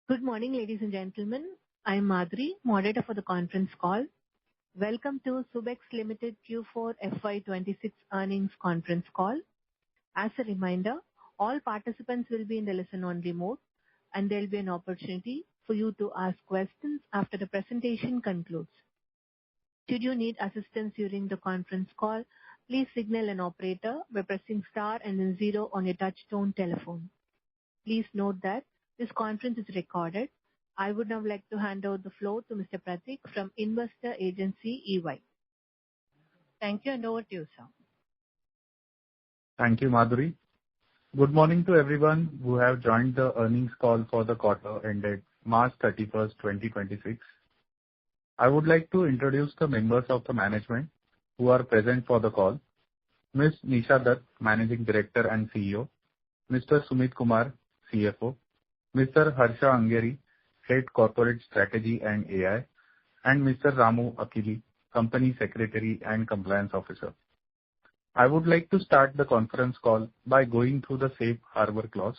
Good morning, ladies and gentlemen. I am Madhuri, moderator for the conference call. Welcome to Subex Limited Q4 FY26 earnings conference call. As a reminder, all participants will be in the listen-only mode, and there will be an opportunity for you to ask questions after the presentation concludes. Should you need assistance during the conference call, please signal an operator by pressing star and then 0 on your touch-tone telephone. Please note that this conference is recorded. I would now like to hand over the floor to Mr. Pratik from Investor Agency EY. Thank you, and over to you, sir. Thank you, Madhuri. Good morning to everyone who have joined the earnings call for the quarter ended March 31st, 2026. I would like to introduce the members of the management who are present for the call. Ms. Nisha Dutt, Managing Director and CEO, Mr. Sumit Kumar, CFO, Mr. Harsha Angeri, Head Corporate Strategy and AI, and Mr. Ramu Akili, Company Secretary and Compliance Officer. I would like to start the conference call by going through the safe harbor clause.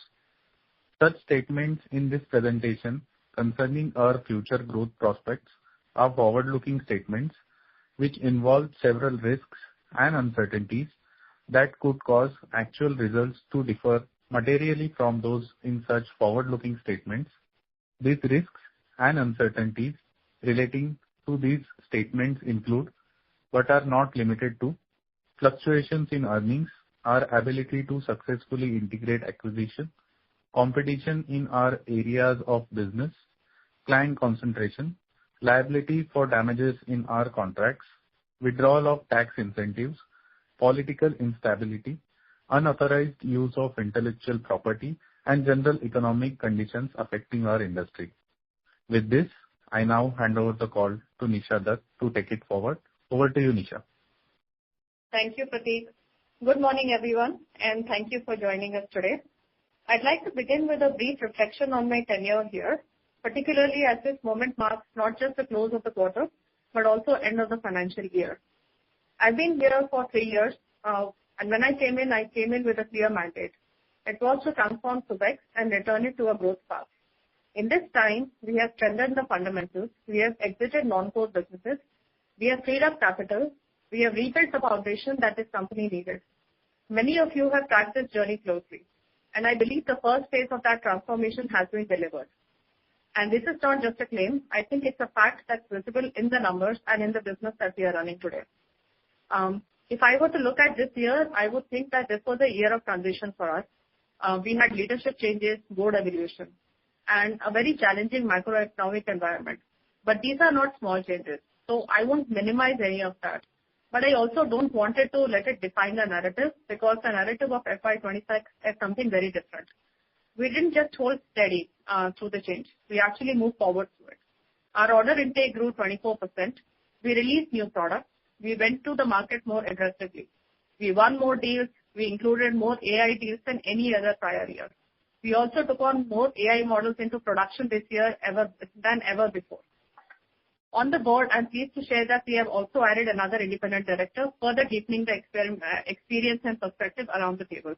Such statements in this presentation concerning our future growth prospects are forward-looking statements which involve several risks and uncertainties that could cause actual results to differ materially from those in such forward-looking statements. These risks and uncertainties relating to these statements include, but are not limited to, fluctuations in earnings, our ability to successfully integrate acquisition, competition in our areas of business, client concentration, liability for damages in our contracts, withdrawal of tax incentives, political instability, unauthorized use of intellectual property, and general economic conditions affecting our industry. With this, I now hand over the call to Nisha Dutt to take it forward. Over to you, Nisha. Thank you, Pratik. Good morning, everyone, and thank you for joining us today. I'd like to begin with a brief reflection on my tenure here, particularly as this moment marks not just the close of the quarter, but also end of the financial year. I've been here for 3 years, and when I came in with a clear mandate. It was to transform Subex and return it to a growth path. In this time, we have strengthened the fundamentals, we have exited non-core businesses, we have freed up capital, we have rebuilt the foundation that this company needed. Many of you have tracked this journey closely, and I believe the first phase of that transformation has been delivered. And this is not just a claim, I think it's a fact that's visible in the numbers and in the business that we are running today. If I were to look at this year, I would think that this was a year of transition for us. We had leadership changes, board evolution, and a very challenging macroeconomic environment. But these are not small changes, so I won't minimize any of that. But I also don't want it to let it define the narrative, because the narrative of FY26 is something very different. We didn't just hold steady through the change. We actually moved forward through it. Our order intake grew 24%. We released new products. We went to the market more aggressively. We won more deals. We included more AI deals than any other prior year. We also took on more AI models into production this year than ever before. On the board, I'm pleased to share that we have also added another independent director, further deepening the experience and perspective around the table.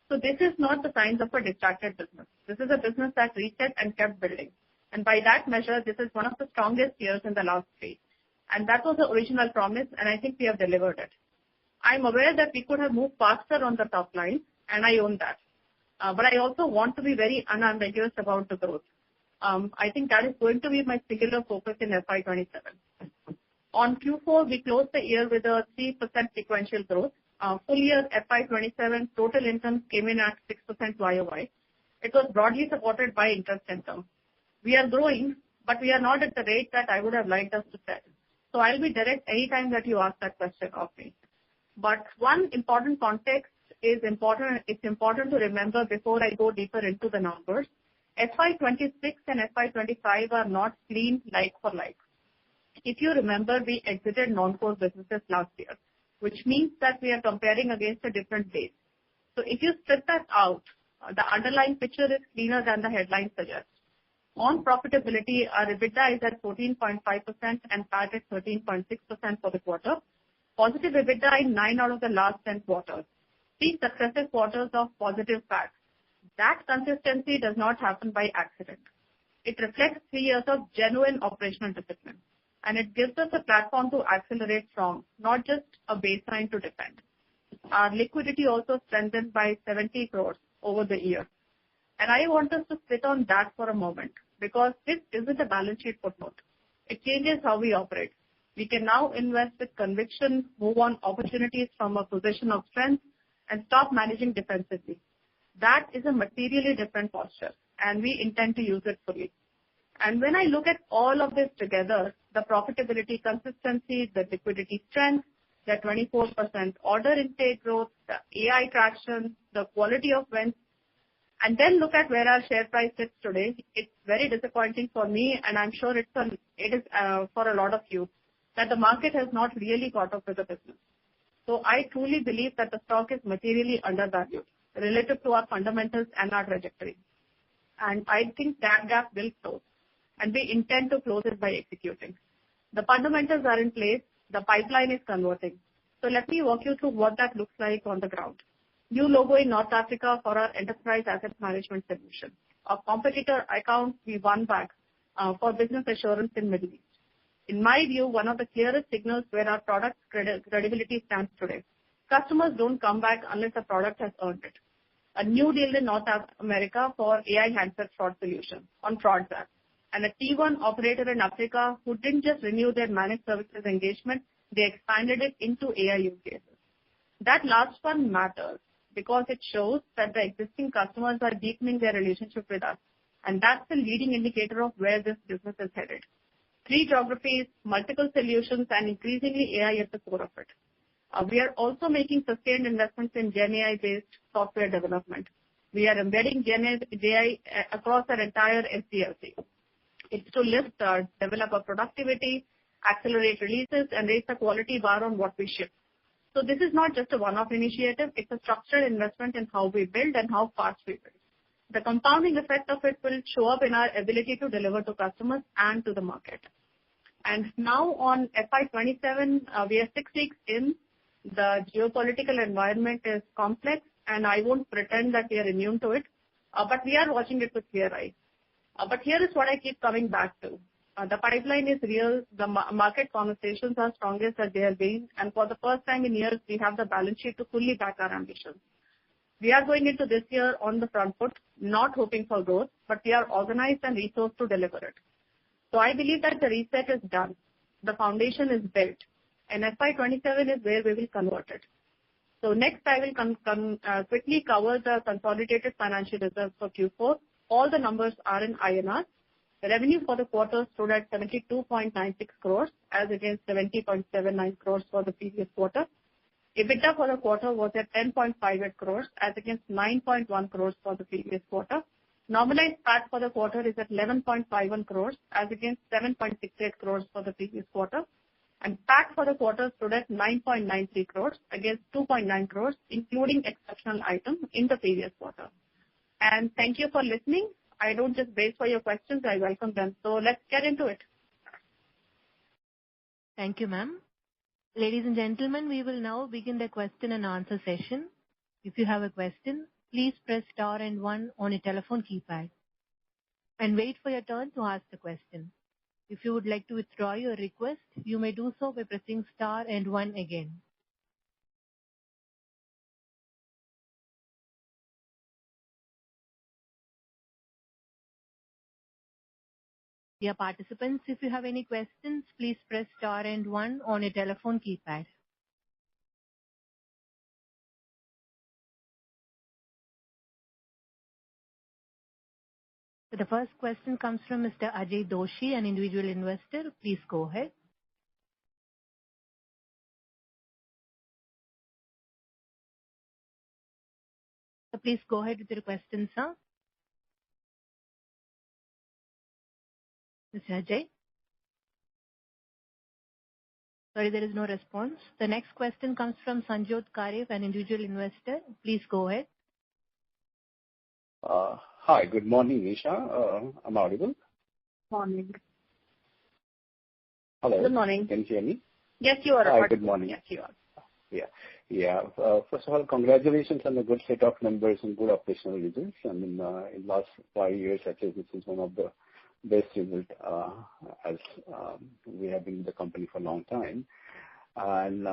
So this is not the signs of a distracted business. This is a business that reset and kept building. And by that measure, this is one of the strongest years in the last 3. And that was the original promise, and I think we have delivered it. I'm aware that we could have moved faster on the top line, and I own that. But I also want to be very unambiguous about the growth. I think that is going to be my singular focus in FY27. On Q4, we closed the year with a 3% sequential growth. Full year FY27 total income came in at 6% YOY. It was broadly supported by interest income. We are growing, but we are not at the rate that I would have liked us to set. So I'll be direct anytime that you ask that question of me. But one important context is important. It's important to remember before I go deeper into the numbers. FY26 and FY25 are not clean like for like. If you remember, we exited non-core businesses last year, which means that we are comparing against a different base. So if you strip that out, the underlying picture is cleaner than the headline suggests. On profitability, our EBITDA is at 14.5% and PAT at 13.6% for the quarter. Positive EBITDA in 9 out of the last 10 quarters. 3 successive quarters of positive PAT. That consistency does not happen by accident. It reflects 3 years of genuine operational discipline, and it gives us a platform to accelerate from, not just a baseline to defend. Our liquidity also strengthened by 70 crores over the year. And I want us to sit on that for a moment, because this isn't a balance sheet footnote. It changes how we operate. We can now invest with conviction, move on opportunities from a position of strength, and stop managing defensively. That is a materially different posture, and we intend to use it fully. And when I look at all of this together, the profitability consistency, the liquidity strength, the 24% order intake growth, the AI traction, the quality of wins, and then look at where our share price sits today, it's very disappointing for me, and I'm sure it is for a lot of you, that the market has not really caught up with the business. So I truly believe that the stock is materially undervalued relative to our fundamentals and our trajectory. And I think that gap will close, and we intend to close it by executing. The fundamentals are in place. The pipeline is converting. So let me walk you through what that looks like on the ground. New logo in North Africa for our enterprise asset management solution. A competitor account we won back for business assurance in Middle East. In my view, one of the clearest signals where our product credibility stands today. Customers don't come back unless the product has earned it. A new deal in North America for AI handset fraud solution on fraud app. And a T1 operator in Africa who didn't just renew their managed services engagement, they expanded it into AI use cases. That last one matters because it shows that the existing customers are deepening their relationship with us. And that's the leading indicator of where this business is headed. 3 geographies, multiple solutions, and increasingly AI at the core of it. We are also making sustained investments in Gen AI-based software development. We are embedding Gen AI across our entire SDLC. It's to lift our developer productivity, accelerate releases, and raise the quality bar on what we ship. So this is not just a one-off initiative. It's a structural investment in how we build and how fast we build. The compounding effect of it will show up in our ability to deliver to customers and to the market. And now on FY27, we are 6 weeks in. The geopolitical environment is complex, and I won't pretend that we are immune to it, but we are watching it with clear eyes. But here is what I keep coming back to. The pipeline is real. The market conversations are strongest as they have been, and for the first time in years, we have the balance sheet to fully back our ambitions. We are going into this year on the front foot, not hoping for growth, but we are organized and resourced to deliver it. So I believe that the reset is done. The foundation is built, and FY27 is where we will convert it. So next, I will quickly cover the consolidated financial results for Q4. All the numbers are in INR. The revenue for the quarter stood at 72.96 crores as against 70.79 crores for the previous quarter. EBITDA for the quarter was at 10.58 crores as against 9.1 crores for the previous quarter. Normalized PAT for the quarter is at 11.51 crores as against 7.68 crores for the previous quarter. And PAT for the quarter stood at 9.93 crores against 2.9 crores, including exceptional items in the previous quarter. And thank you for listening. I don't just wait for your questions. I welcome them. So let's get into it. Thank you, ma'am. Ladies and gentlemen, we will now begin the question and answer session. If you have a question, please press star and 1 on your telephone keypad and wait for your turn to ask the question. If you would like to withdraw your request, you may do so by pressing star and 1 again. Dear participants, if you have any questions, please press star and 1 on your telephone keypad. So the first question comes from Mr. Ajay Doshi, an individual investor. Please go ahead. So please go ahead with your question, sir. Mr. Ajay? Sorry, there is no response. The next question comes from Sanjot Karev, an individual investor. Please go ahead. Hi, good morning, Nisha. I'm audible. Morning. Hello. Good morning. Can you hear me? Yes, you are. Hi, good morning. Yes, you are. Yeah. First of all, congratulations on the good set of numbers and good operational results. I mean, in the last 5 years, I think this is one of the best result as we have been in the company for a long time. And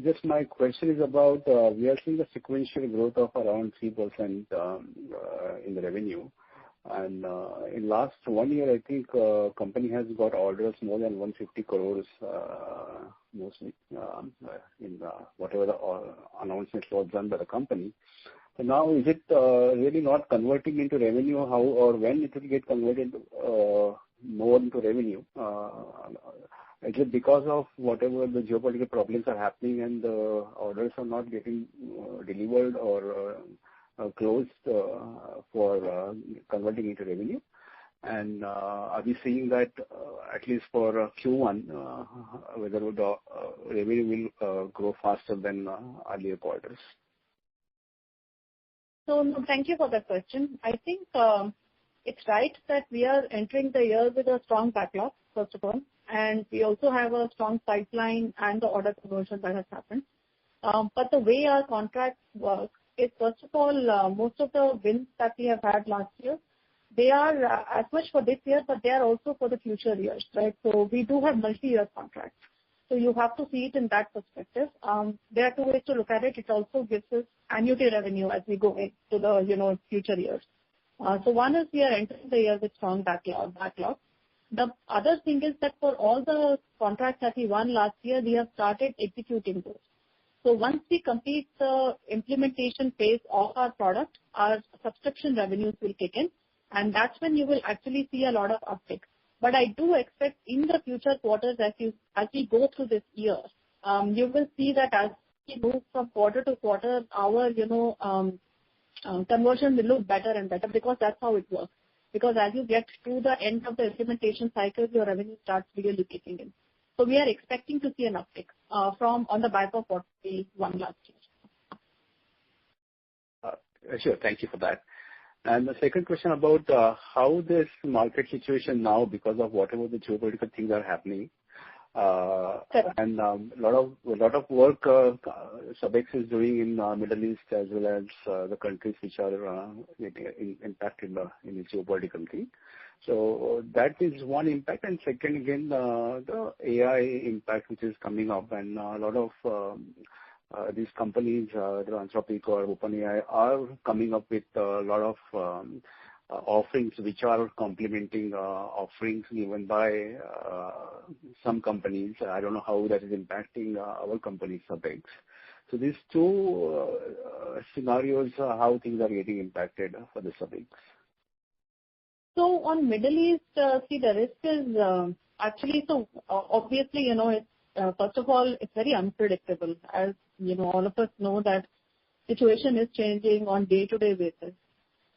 just my question is about, we are seeing a sequential growth of around 3% in the revenue. And in last 1 year, I think company has got orders more than 150 crores mostly in whatever the announcements was done by the company. So now is it really not converting into revenue? How or when it will get converted more into revenue? Is it because of whatever the geopolitical problems are happening and the orders are not getting delivered or closed for converting into revenue? And are we seeing that at least for Q1, whether the revenue will grow faster than earlier quarters? So no, thank you for that question. I think it's right that we are entering the year with a strong backlog, first of all, and we also have a strong pipeline and the order conversion that has happened. But the way our contracts work is, first of all, most of the wins that we have had last year, they are as much for this year, but they are also for the future years, right? So we do have multi-year contracts. So you have to see it in that perspective. There are two ways to look at it. It also gives us annuity revenue as we go into the future years. So one is we are entering the year with strong backlog. The other thing is that for all the contracts that we won last year, we have started executing those. So once we complete the implementation phase of our product, our subscription revenues will kick in, and that's when you will actually see a lot of uptick. But I do expect in the future quarters, as we go through this year, you will see that as we move from quarter to quarter, our conversion will look better and better, because that's how it works. Because as you get to the end of the implementation cycle, your revenue starts really kicking in. So we are expecting to see an uptick from on the back of what we won last year. Sure, thank you for that. And the second question about how this market situation now, because of whatever the geopolitical things are happening, and a lot of work Subex is doing in Middle East as well as the countries which are impacted in the geopolitical thing. So that is one impact, and second again the AI impact which is coming up, and a lot of these companies, the Anthropic or OpenAI, are coming up with a lot of offerings which are complementing offerings given by some companies. I don't know how that is impacting our company, Subex. So these two scenarios, how things are getting impacted for the Subex. So on Middle East, see, the risk is actually, so obviously, it's first of all, it's very unpredictable. As all of us know that situation is changing on day-to-day basis.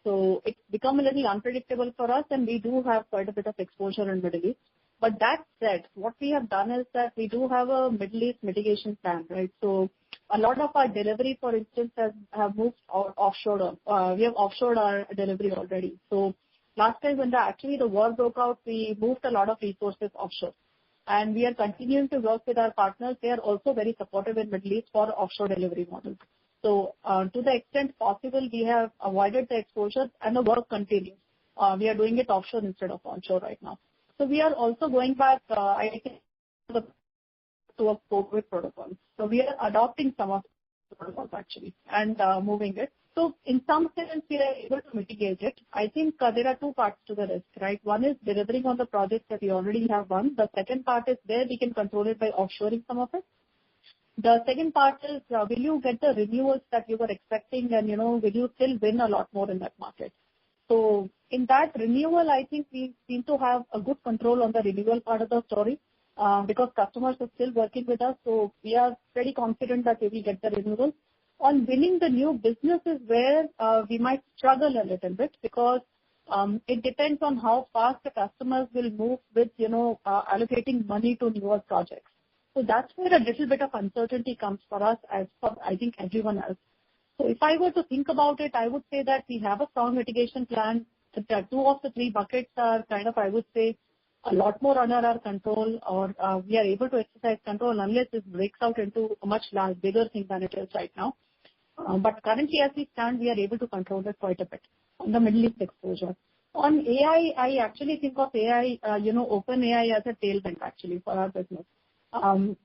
So it's become a little unpredictable for us, and we do have quite a bit of exposure in Middle East. But that said, what we have done is that we do have a Middle East mitigation plan, right? So a lot of our delivery, for instance, have moved offshore. We have offshored our delivery already. So last time when the war broke out, we moved a lot of resources offshore. And we are continuing to work with our partners. They are also very supportive in Middle East for offshore delivery models. So to the extent possible, we have avoided the exposure, and the work continues. We are doing it offshore instead of onshore right now. So we are also going back, I think, to a COVID protocol. So we are adopting some of the protocols actually and moving it. So in some sense, we are able to mitigate it. I think there are two parts to the risk, right? One is delivering on the projects that we already have won. The second part is where we can control it by offshoring some of it. The second part is, will you get the renewals that you were expecting, and will you still win a lot more in that market? So in that renewal, I think we seem to have a good control on the renewal part of the story, because customers are still working with us. So we are pretty confident that we will get the renewals. On winning the new businesses where we might struggle a little bit, because it depends on how fast the customers will move with allocating money to newer projects. So that's where a little bit of uncertainty comes for us, as for I think everyone else. So if I were to think about it, I would say that we have a strong mitigation plan. Two of the three buckets are kind of, I would say, a lot more under our control, or we are able to exercise control unless this breaks out into a much bigger thing than it is right now. But currently, as we stand, we are able to control it quite a bit on the Middle East exposure. On AI, I actually think of AI, open AI as a tailwind actually for our business.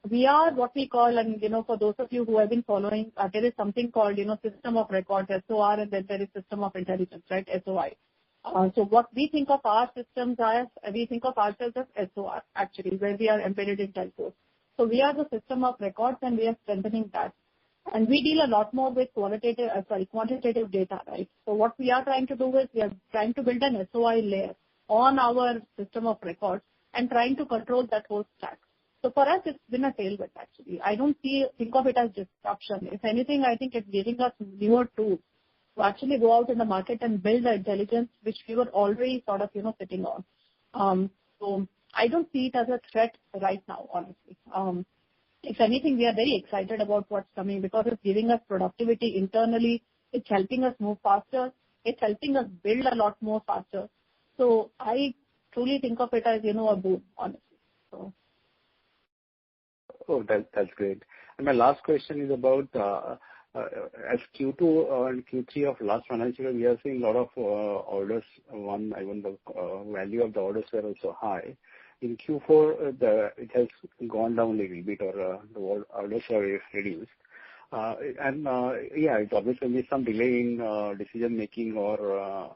We are what we call, and for those of you who have been following, there is something called, system of records, SOR, and then there is system of intelligence, right, SOI. So what we think of our systems as, we think of ourselves as SOR actually, where we are embedded in telcos. So we are the system of records and we are strengthening that. And we deal a lot more with quantitative data, right? So what we are trying to do is we are trying to build an SOI layer on our system of records and trying to control that whole stack. So for us, it's been a tailwind actually. I don't think of it as disruption. If anything, I think it's giving us newer tools to actually go out in the market and build the intelligence which we were already sort of, sitting on. So I don't see it as a threat right now, honestly. If anything, we are very excited about what's coming because it's giving us productivity internally. It's helping us move faster. It's helping us build a lot more faster. So I truly think of it as, a boon, honestly. So. Oh, that's great. And my last question is about as Q2 and Q3 of last financial year, we are seeing a lot of orders. Even the value of the orders were also high. In Q4, it has gone down a little bit, or the orders are reduced. It obviously means some delay in decision making, or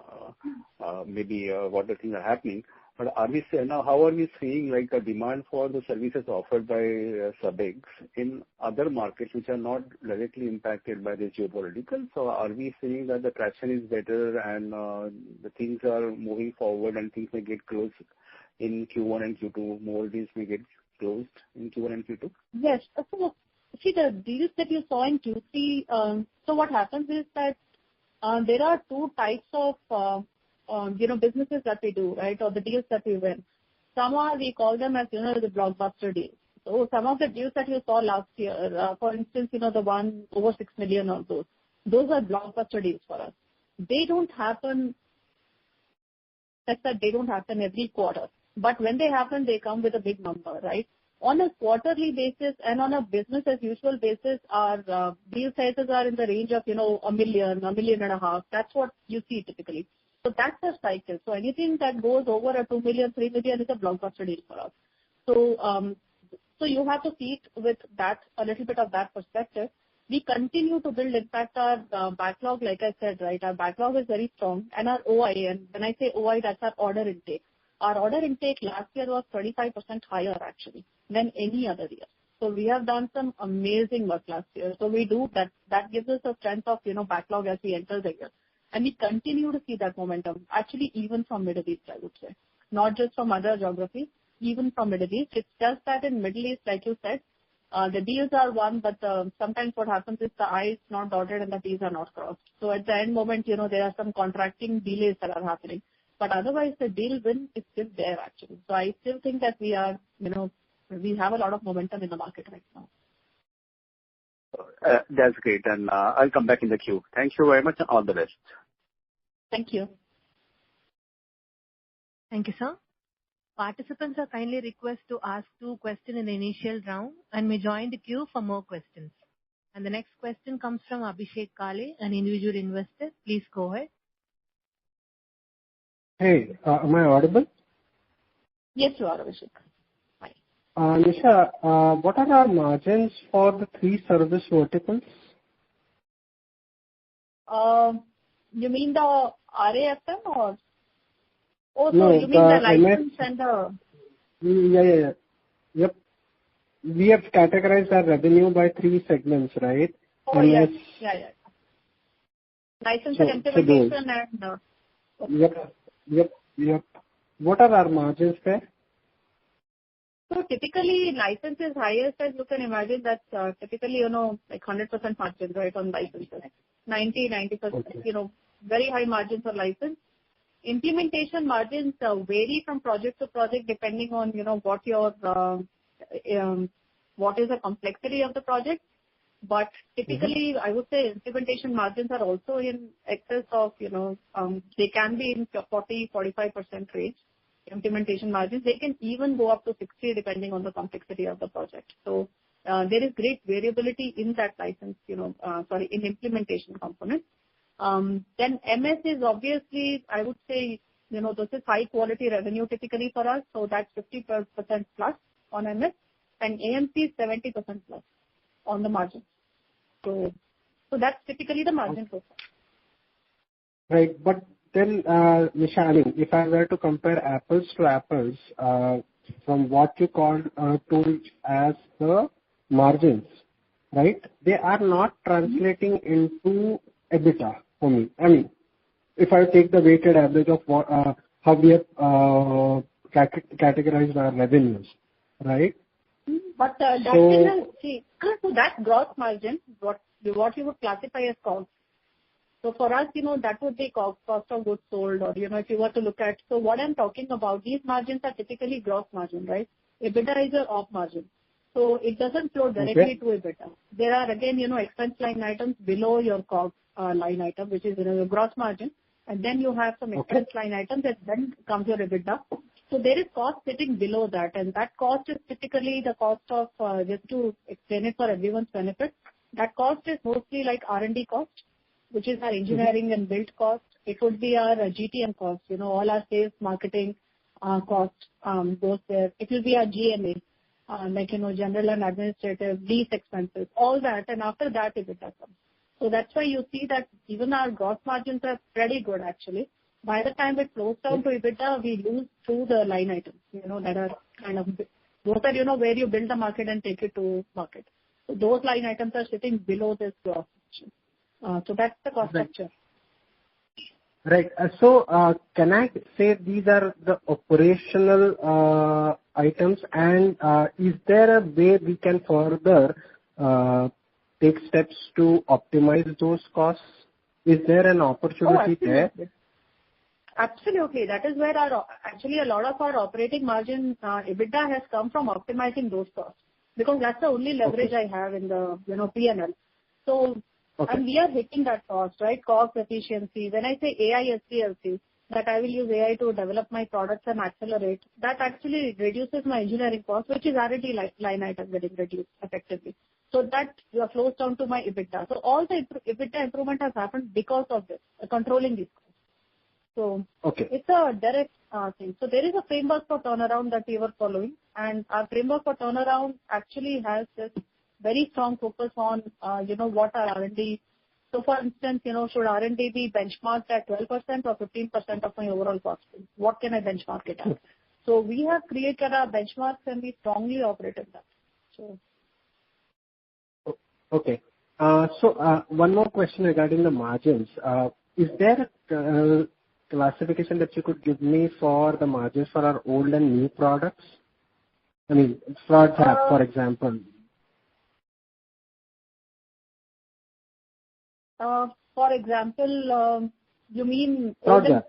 maybe what the things are happening. But are we now? How are we seeing like a demand for the services offered by Subex in other markets which are not directly impacted by the geopolitical? So are we seeing that the traction is better and the things are moving forward and things may get closed in Q1 and Q2? More deals may get closed in Q1 and Q2? Yes. So, see, the deals that you saw in Q3, so what happens is that there are two types of, businesses that we do, right, or the deals that we win. Some are, we call them as, the blockbuster deals. So some of the deals that you saw last year, for instance, the one over 6 million or those are blockbuster deals for us. They don't happen, that's that they don't happen every quarter. But when they happen, they come with a big number, right? On a quarterly basis and on a business as usual basis, our deal sizes are in the range of, $1 million, $1.5 million. That's what you see typically. So that's the cycle. So anything that goes over a 2 million, 3 million is a blockbuster deal for us. So you have to see it with that, a little bit of that perspective. We continue to build, in fact, our backlog, like I said, right, our backlog is very strong, and our OI, and when I say OI, that's our order intake. Our order intake last year was 35% higher actually than any other year. So we have done some amazing work last year. So we do that. That gives us a strength of, backlog as we enter the year. And we continue to see that momentum, actually even from Middle East, I would say. Not just from other geographies, even from Middle East. It's just that in Middle East, like you said, the deals are won, but sometimes what happens is the I is not dotted and the T's are not crossed. So at the end moment, there are some contracting delays that are happening. But otherwise, the deal win is still there actually. So I still think that we are, we have a lot of momentum in the market right now. That's great. And I'll come back in the queue. Thank you very much and all the best. Thank you. Thank you, sir. Participants are kindly requested to ask 2 questions in the initial round and may join the queue for more questions. And the next question comes from Abhishek Kale, an individual investor. Please go ahead. Hey, am I audible? Yes, you are, Abhishek. Hi. Nisha, what are our margins for the 3 service verticals? You mean the RAFM or? Oh, No, so you mean the license and the... Yeah. Yep. We have categorized our revenue by 3 segments, right? Oh, yes. Yeah. License and implementation and... Yep. What are our margins there? So typically, license is highest, as you can imagine. That's typically, like 100% margin, right, on licenses. 90%, Okay. Very high margins on license. Implementation margins vary from project to project depending on, what is the complexity of the project. But typically, I would say implementation margins are also in excess of, they can be in 40-45% range. Implementation margins, they can even go up to 60 depending on the complexity of the project. So there is great variability in that license, in implementation component. Then MS is obviously, I would say, this is high quality revenue typically for us, so that's 50% plus on MS, and AMC is 70% plus on the margin. So that's typically the margin profile. Right. But then, Nisha, I mean, if I were to compare apples to apples, from what you told as the margins, right? They are not translating into EBITDA for me. I mean, if I take the weighted average of what, how we have categorized our revenues, right? But that's gross margin, what you would classify as cost. So for us, that would be cost of goods sold, or, if you were to look at, so what I'm talking about, these margins are typically gross margin, right? EBITDA is your op margin. So it doesn't flow directly to EBITDA. There are again, expense line items below your cost line item, which is, your gross margin. And then you have some expense line items that then comes your EBITDA. So there is cost sitting below that, and that cost is typically the cost of, just to explain it for everyone's benefit, that cost is mostly like R&D cost, which is our engineering and build cost. It would be our GTM cost, all our sales, marketing cost goes there. It will be our GMA, like, general and administrative, lease expenses, all that, and after that EBITDA comes. So that's why you see that even our gross margins are pretty good actually. By the time it flows down to EBITDA, we lose through the line items, that are kind of, those are, where you build the market and take it to market. So those line items are sitting below this gross margin. So that's the cost structure. Right. So can I say these are the operational items, and is there a way we can further take steps to optimize those costs? Is there an opportunity there? Absolutely. That is where actually a lot of our operating margin EBITDA has come from optimizing those costs, because that's the only leverage I have in the P&L. So and we are hitting that cost, right? Cost efficiency. When I say AI SDLC, that I will use AI to develop my products and accelerate, that actually reduces my engineering cost, which is already line item getting reduced effectively. So that flows down to my EBITDA. So all the EBITDA improvement has happened because of this, controlling these costs. So it's a direct thing. So there is a framework for turnaround that we were following, and our framework for turnaround actually has this very strong focus on, what are R&D. So for instance, should R&D be benchmarked at 12% or 15% of my overall cost? What can I benchmark it at? So we have created our benchmarks and we strongly operate in that. So. Okay. So one more question regarding the margins. Is there a classification that you could give me for the margins for our old and new products? I mean, fraud app, for example. For example, you mean the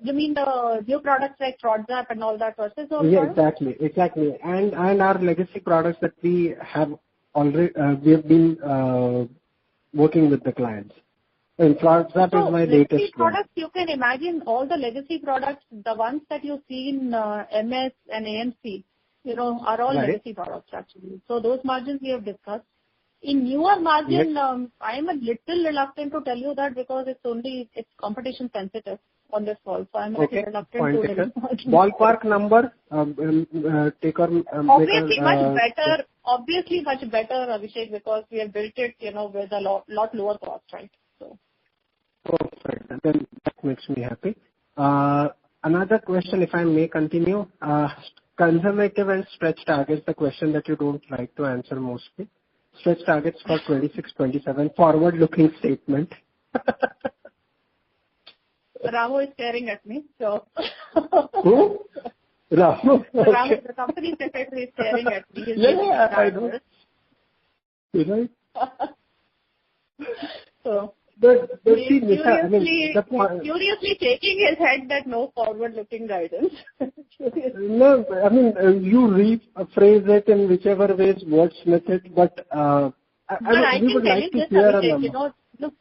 new products like FraudZap and all that versus old products? Exactly. And our legacy products that we have already we have been working with the clients. And FraudZap is my latest products, you can imagine all the legacy products, the ones that you see in MS and AMC, are all legacy products actually. So those margins we have discussed. In newer margin, I am a little reluctant to tell you that because it's competition sensitive on this call. So I'm a little reluctant to tell you. Ballpark number, obviously much better, Abhishek, because we have built it, with a lot lower cost, right? So. Perfect. Then that makes me happy. Another question, if I may continue. Conservative and stretch targets, the question that you don't like to answer mostly. Stretch targets for 26-27, forward-looking statement. Ramo is staring at me, so. Who? Ramo? Okay. Ramo, the company secretary is staring at me. Yeah, I know. Right? So. But see, Nisha, I mean, curiously shaking his head that no forward-looking guidance. No, I mean, you rephrase it in whichever ways wordsmith it, but we would like to hear a number. Look,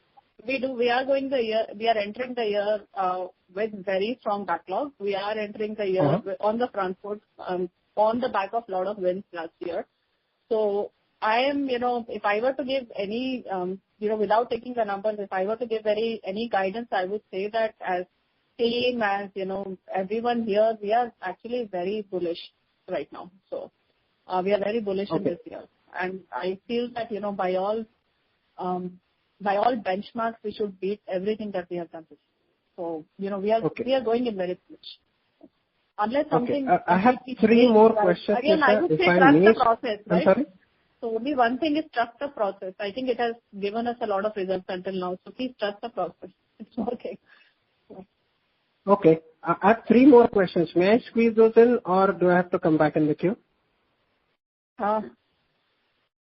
we are entering the year with very strong backlog. We are entering the year on the front foot, on the back of a lot of wins last year. So I am, if I were to give any, without taking the numbers, if I were to give any guidance, I would say that as team, as everyone here, we are actually very bullish right now. So we are very bullish in this year, and I feel that by all benchmarks, we should beat everything that we have done this. So we are going in very bullish. Unless something. I have three more questions. Again, I would say trust the process, right? I'm sorry? So only one thing is trust the process. I think it has given us a lot of results until now. So please trust the process. It's working. Okay. I have three more questions. May I squeeze those in, or do I have to come back in the queue?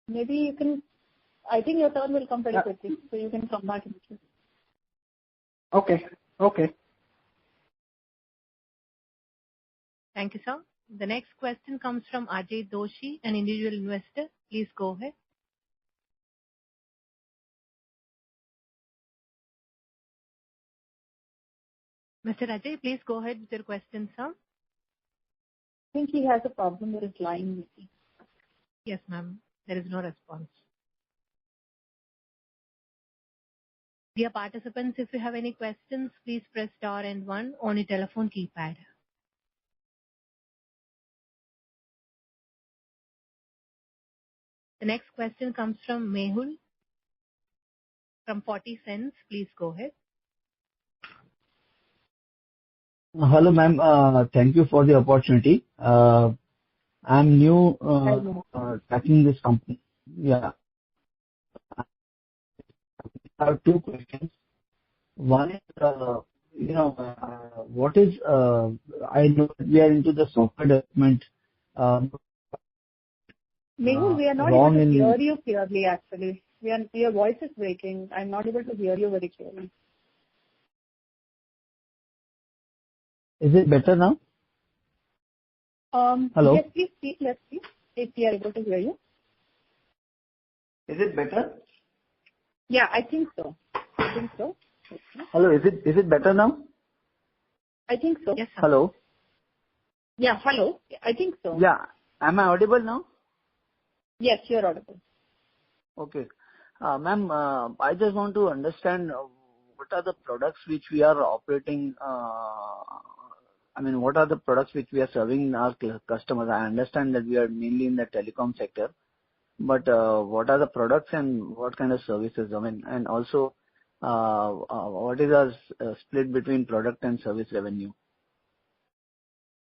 Maybe you can. I think your turn will come very quickly, so you can come back in the queue. Okay. Thank you, sir. The next question comes from Ajay Doshi, an individual investor. Please go ahead. Mr. Ajay, please go ahead with your question, sir. I think he has a problem with his line. Yes, ma'am. There is no response. Dear participants, if you have any questions, please press star and 1 on your telephone keypad. The next question comes from Mehul from 40 cents. Please go ahead. Hello, ma'am. Thank you for the opportunity. I'm new tracking this company. Yeah. I have two questions. One is, what is, I know we are into the software development. Mehul, we are not able to hear you clearly, actually. Your voice is breaking. I'm not able to hear you very clearly. Is it better now? Hello? Yes, please speak. Let's see if we are able to hear you. Is it better? Yeah, I think so. Hello, is it better now? I think so. Yes, sir. Hello? Yeah, hello. I think so. Yeah. Am I audible now? Yes, you're audible. Okay. Ma'am, I just want to understand what are the products which we are operating, what are the products which we are serving our customers? I understand that we are mainly in the telecom sector, but what are the products and what kind of services? And also, what is our split between product and service revenue?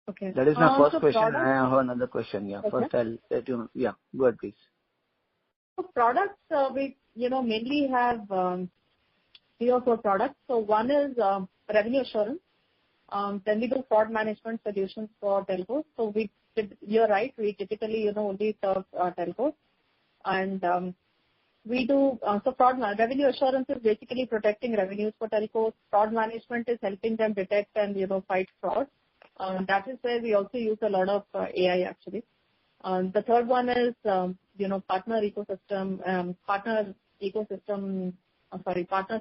Okay. That is my first question. Product, I have another question. Yeah. Okay. First, I'll let you know. Yeah. Go ahead, please. So products, we mainly have 3 or 4 products. So one is revenue assurance. Then we do fraud management solutions for telcos. So you're right. We typically only serve telcos, and we do revenue assurance is basically protecting revenues for telcos. Fraud management is helping them detect and fight fraud. That is where we also use a lot of AI actually. The third one is partner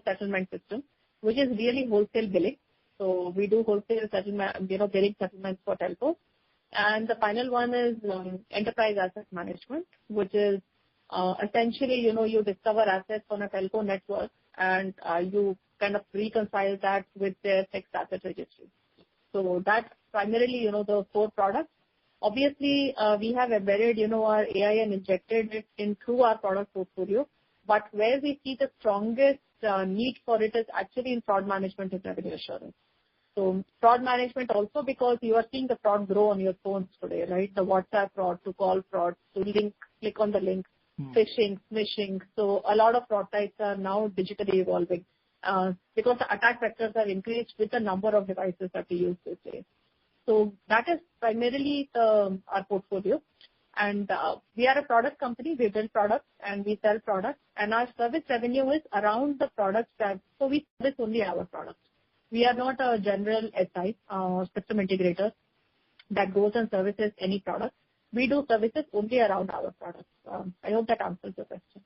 settlement system, which is really wholesale billing. So we do wholesale settlement, billing settlements for telcos. And the final one is enterprise asset management, which is essentially you discover assets on a telco network and you kind of reconcile that with their fixed asset registry. So that's primarily the 4 products. Obviously, we have embedded our AI and injected it into our product portfolio. But where we see the strongest need for it is actually in fraud management and revenue assurance. So fraud management also because you are seeing the fraud grow on your phones today, right? The WhatsApp fraud, to call fraud, to click on the link, phishing, smishing. So a lot of fraud types are now digitally evolving because the attack vectors have increased with the number of devices that we use these days. So that is primarily our portfolio. And we are a product company. We build products and we sell products. And our service revenue is around the products so we service only our products. We are not a general SI or system integrator that goes and services any product. We do services only around our products. I hope that answers your question.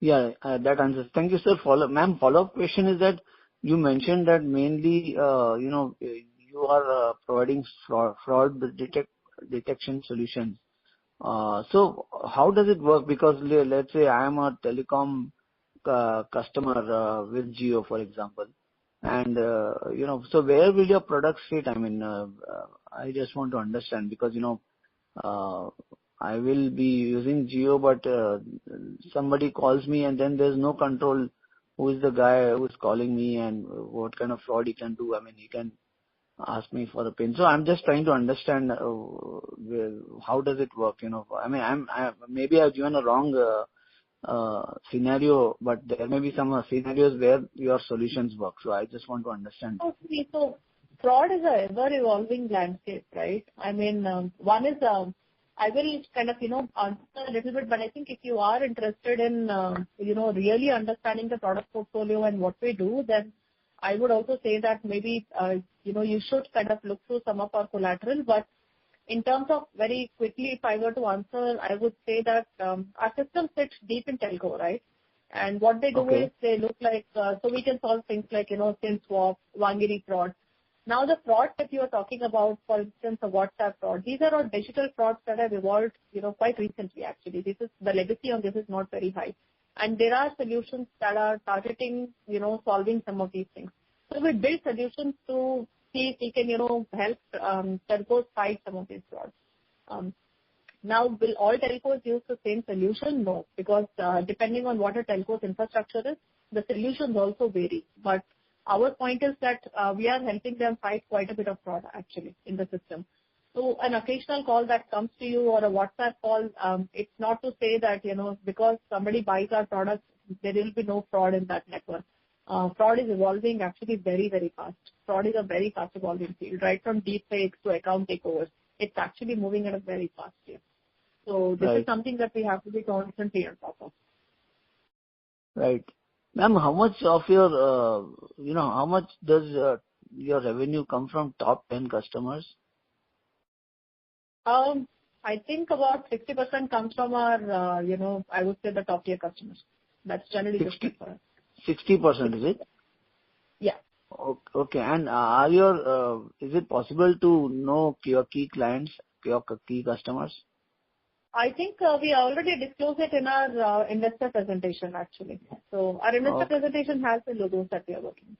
Yeah, that answers. Thank you, sir. Follow-up question is that you mentioned that mainly, you are providing fraud detection solutions. So how does it work? Because let's say I am a telecom customer with Jio, for example. And, so where will your products fit? I mean, I just want to understand because, I will be using Jio, but somebody calls me and then there's no control who is the guy who is calling me and what kind of fraud he can do. I mean, he can ask me for a pin. So I'm just trying to understand how does it work, I mean, maybe I've given a wrong scenario, but there may be some scenarios where your solutions work. So I just want to understand. Okay, so fraud is a ever-evolving landscape, right? I mean, one is, I will kind of, answer a little bit, but I think if you are interested in, really understanding the product portfolio and what we do, then I would also say that maybe, you should kind of look through some of our collateral. But in terms of very quickly, if I were to answer, I would say that our system sits deep in telco, right? And what they do is they look like, so we can solve things like, SIM swap, Wangiri fraud. Now the frauds that you are talking about, for instance, the WhatsApp fraud, these are all digital frauds that have evolved, quite recently actually. This is, the legacy on this is not very high. And there are solutions that are targeting, solving some of these things. So we build solutions to see if we can, help telcos fight some of these frauds. Now, will all telcos use the same solution? No, because depending on what a telco's infrastructure is, the solutions also vary. But our point is that we are helping them fight quite a bit of fraud actually in the system. So an occasional call that comes to you or a WhatsApp call, it's not to say that, because somebody buys our product, there will be no fraud in that network. Fraud is evolving actually very, very fast. Fraud is a very fast evolving field, right from deep fakes to account takeovers. It's actually moving at a very fast pace. So this is something that we have to be constantly on top of. Right. Ma'am, how much of your, how much does your revenue come from top 10 customers? I think about 60% comes from our, I would say the top tier customers. That's generally 60 for us. 60%, is it? Yeah. Okay. And is it possible to know your key clients, your key customers? I think we already disclosed it in our investor presentation actually. So our investor presentation has the logos that we are working with.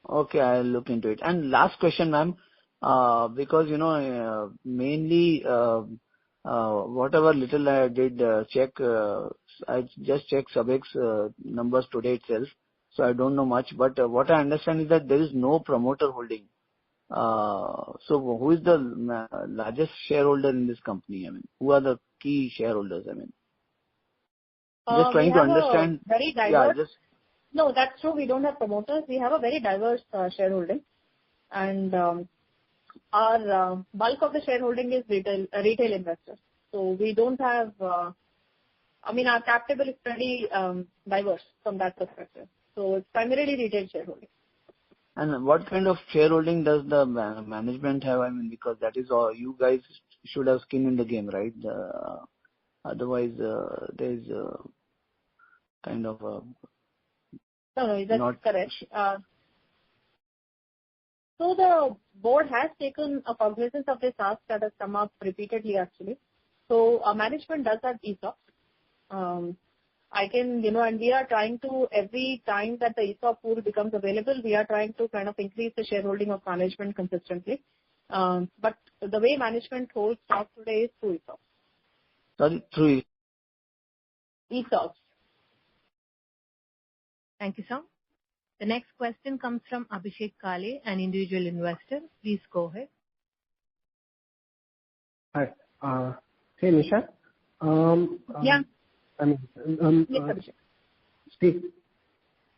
Okay, I'll look into it. And last question, ma'am, because mainly whatever little I did check, I just checked Subex numbers today itself, so I don't know much. But what I understand is that there is no promoter holding. So who is the largest shareholder in this company? I mean, who are the key shareholders? I mean, just trying to understand. Very diverse. No, that's true. We don't have promoters. We have a very diverse shareholding, and our bulk of the shareholding is retail investors. So we don't have. Our cap table is pretty diverse from that perspective. So it's primarily retail shareholding. And what kind of shareholding does the management have? I mean, because that is all, you guys should have skin in the game, right? Otherwise, there is kind of a... No, that's correct. So the board has taken a cognizance of this ask that has come up repeatedly actually. So our management does have ESOPs. I can, and we are trying to, every time that the ESOP pool becomes available, we are trying to kind of increase the shareholding of management consistently. But the way management holds stock today is through ESOPs. Sorry, through ESOPs. Thank you, sir. The next question comes from Abhishek Kale, an individual investor. Please go ahead. Hi. Hey, Nisha. Yeah. Steve,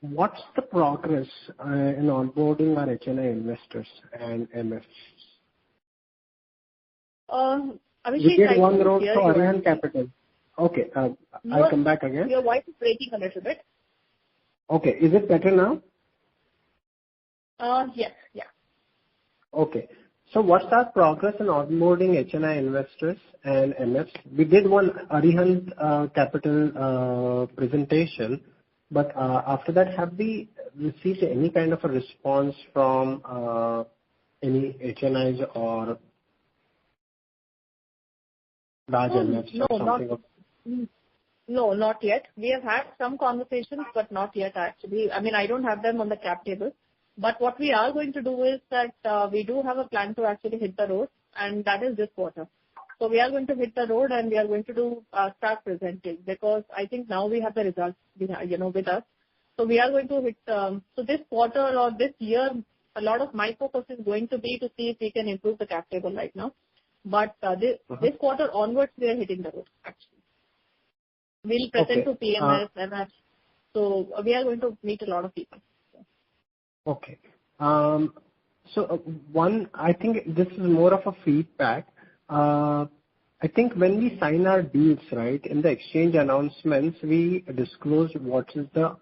what's the progress in onboarding our HNI investors and MFs? Abhishek, we did one round for Arihant Capital. Okay, I'll come back again. Your voice is breaking a little bit. Okay, is it better now? Yes, yeah. Okay. So what's our progress in onboarding HNI investors and MFs? We did one Arihant Capital presentation, but after that, have we received any kind of a response from any HNIs or large MFs or something? No, not yet. We have had some conversations, but not yet actually. I mean, I don't have them on the cap table. But what we are going to do is that we do have a plan to actually hit the road, and that is this quarter. So we are going to hit the road, and we are going to start presenting, because I think now we have the results, with us. So we are going to hit. So this quarter or this year, a lot of my focus is going to be to see if we can improve the cap table right now. But this quarter onwards, we are hitting the road, actually. We'll present to PMS, MF. So we are going to meet a lot of people. Okay. So one, I think this is more of a feedback. I think when we sign our deals, right, in the exchange announcements, we disclose what is the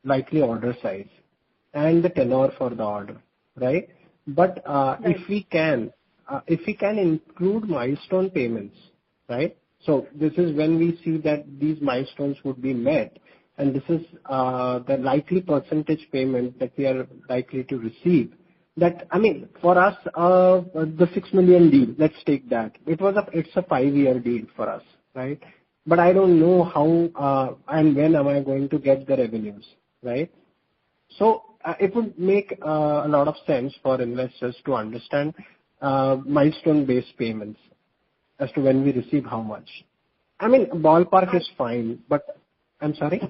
likely order size and the tenor for the order, right? But if we can include milestone payments, right? So this is when we see that these milestones would be met, and this is the likely percentage payment that we are likely to receive. That, I mean, for us, the 6 million deal, let's take that. It's a 5-year deal for us, right? But I don't know how and when am I going to get the revenues, right? So it would make a lot of sense for investors to understand milestone-based payments as to when we receive how much. I mean, ballpark is fine, but I'm sorry?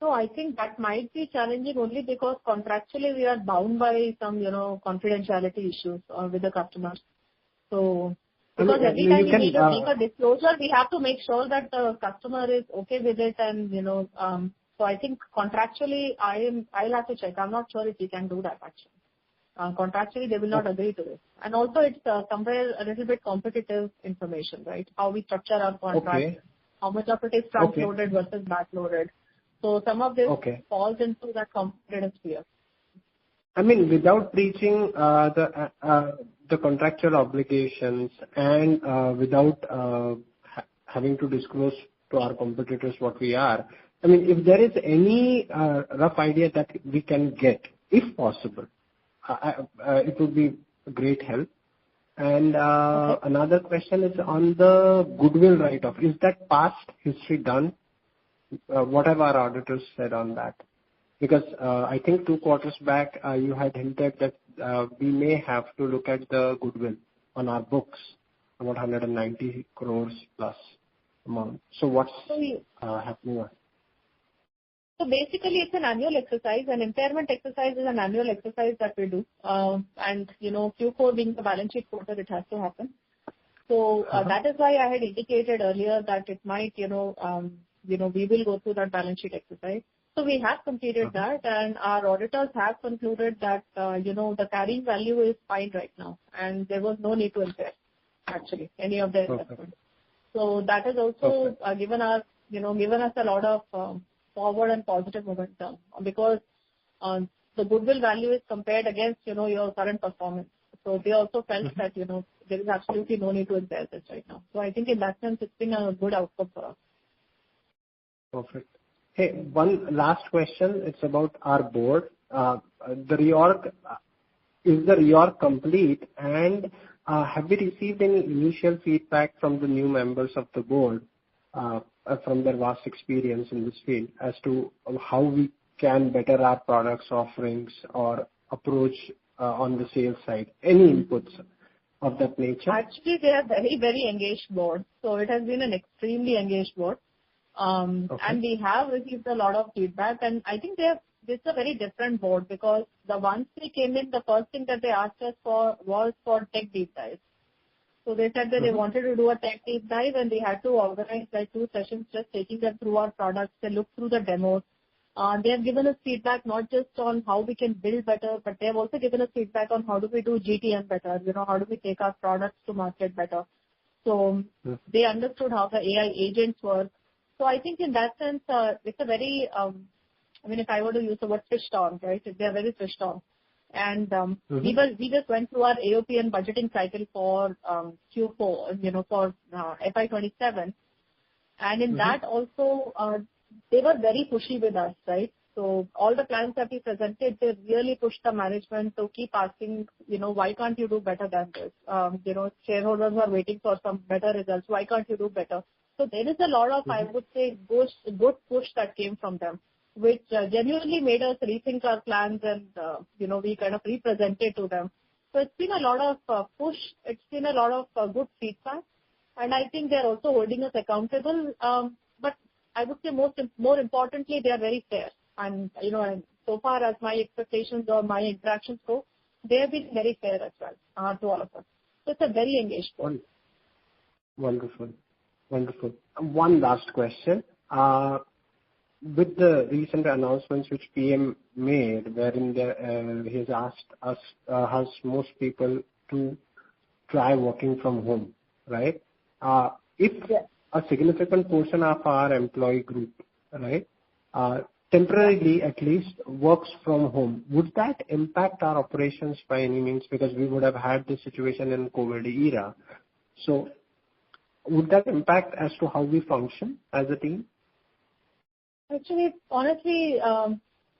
No, I think that might be challenging only because contractually we are bound by some, confidentiality issues with the customers. So, because every time we need to make a disclosure, we have to make sure that the customer is okay with it, and so I think contractually I'll have to check. I'm not sure if we can do that actually. Contractually they will not agree to it, and also it's somewhere a little bit competitive information, right? How we structure our contract, how much of it is front-loaded versus back-loaded. So some of this falls into that competitive sphere. I mean, without breaching the contractual obligations and without having to disclose to our competitors what we are, I mean, if there is any rough idea that we can get, if possible, it would be a great help. And another question is on the goodwill write-off. Is that past history done? What have our auditors said on that? Because I think 2 quarters back you had hinted that we may have to look at the goodwill on our books, about 190 crores plus amount. So what's happening? So basically it's an annual exercise. An impairment exercise is an annual exercise that we do. And Q4 being the balance sheet quarter, it has to happen. So that is why I had indicated earlier that it might, we will go through that balance sheet exercise. So we have completed that, and our auditors have concluded that, the carrying value is fine right now, and there was no need to impair, actually, any of the investments. So that has also given us a lot of forward and positive momentum, because the goodwill value is compared against, your current performance. So they also felt that, there is absolutely no need to impair this right now. So I think in that sense, it's been a good outcome for us. Perfect. Hey, one last question. It's about our board. The reorg, is the reorg complete, and have we received any initial feedback from the new members of the board from their vast experience in this field as to how we can better our products offerings or approach on the sales side? Any inputs of that nature? Actually, they are very, very engaged board. So it has been an extremely engaged board. And we have received a lot of feedback, and I think this is a very different board, because the ones we came in, the first thing that they asked us for was for tech deep dive. So they said that they wanted to do a tech deep dive, and they had to organize like 2 sessions just taking them through our products. They looked through the demos. They have given us feedback not just on how we can build better, but they have also given us feedback on how do we do GTM better, how do we take our products to market better. So they understood how the AI agents work. So I think in that sense, it's a very, if I were to use the word switched on, right? They are very switched on. And we just went through our AOP and budgeting cycle for Q4, for FY27. And in that also, they were very pushy with us, right? So all the plans that we presented, they really pushed the management to keep asking, why can't you do better than this? Shareholders are waiting for some better results. Why can't you do better? So there is a lot of, I would say, good push that came from them. which genuinely made us rethink our plans and, we kind of represented to them. So it's been a lot of push. It's been a lot of good feedback. And I think they're also holding us accountable. But I would say more importantly, they are very fair. And, and so far as my expectations or my interactions go, they have been very fair as well to all of us. So it's a very engaged board. Wonderful. Wonderful. One last question. With the recent announcements which PM made, wherein he has asked most people to try working from home, right? If a significant portion of our employee group, right, temporarily at least works from home, would that impact our operations by any means? Because we would have had this situation in COVID era. So would that impact as to how we function as a team? Actually, honestly,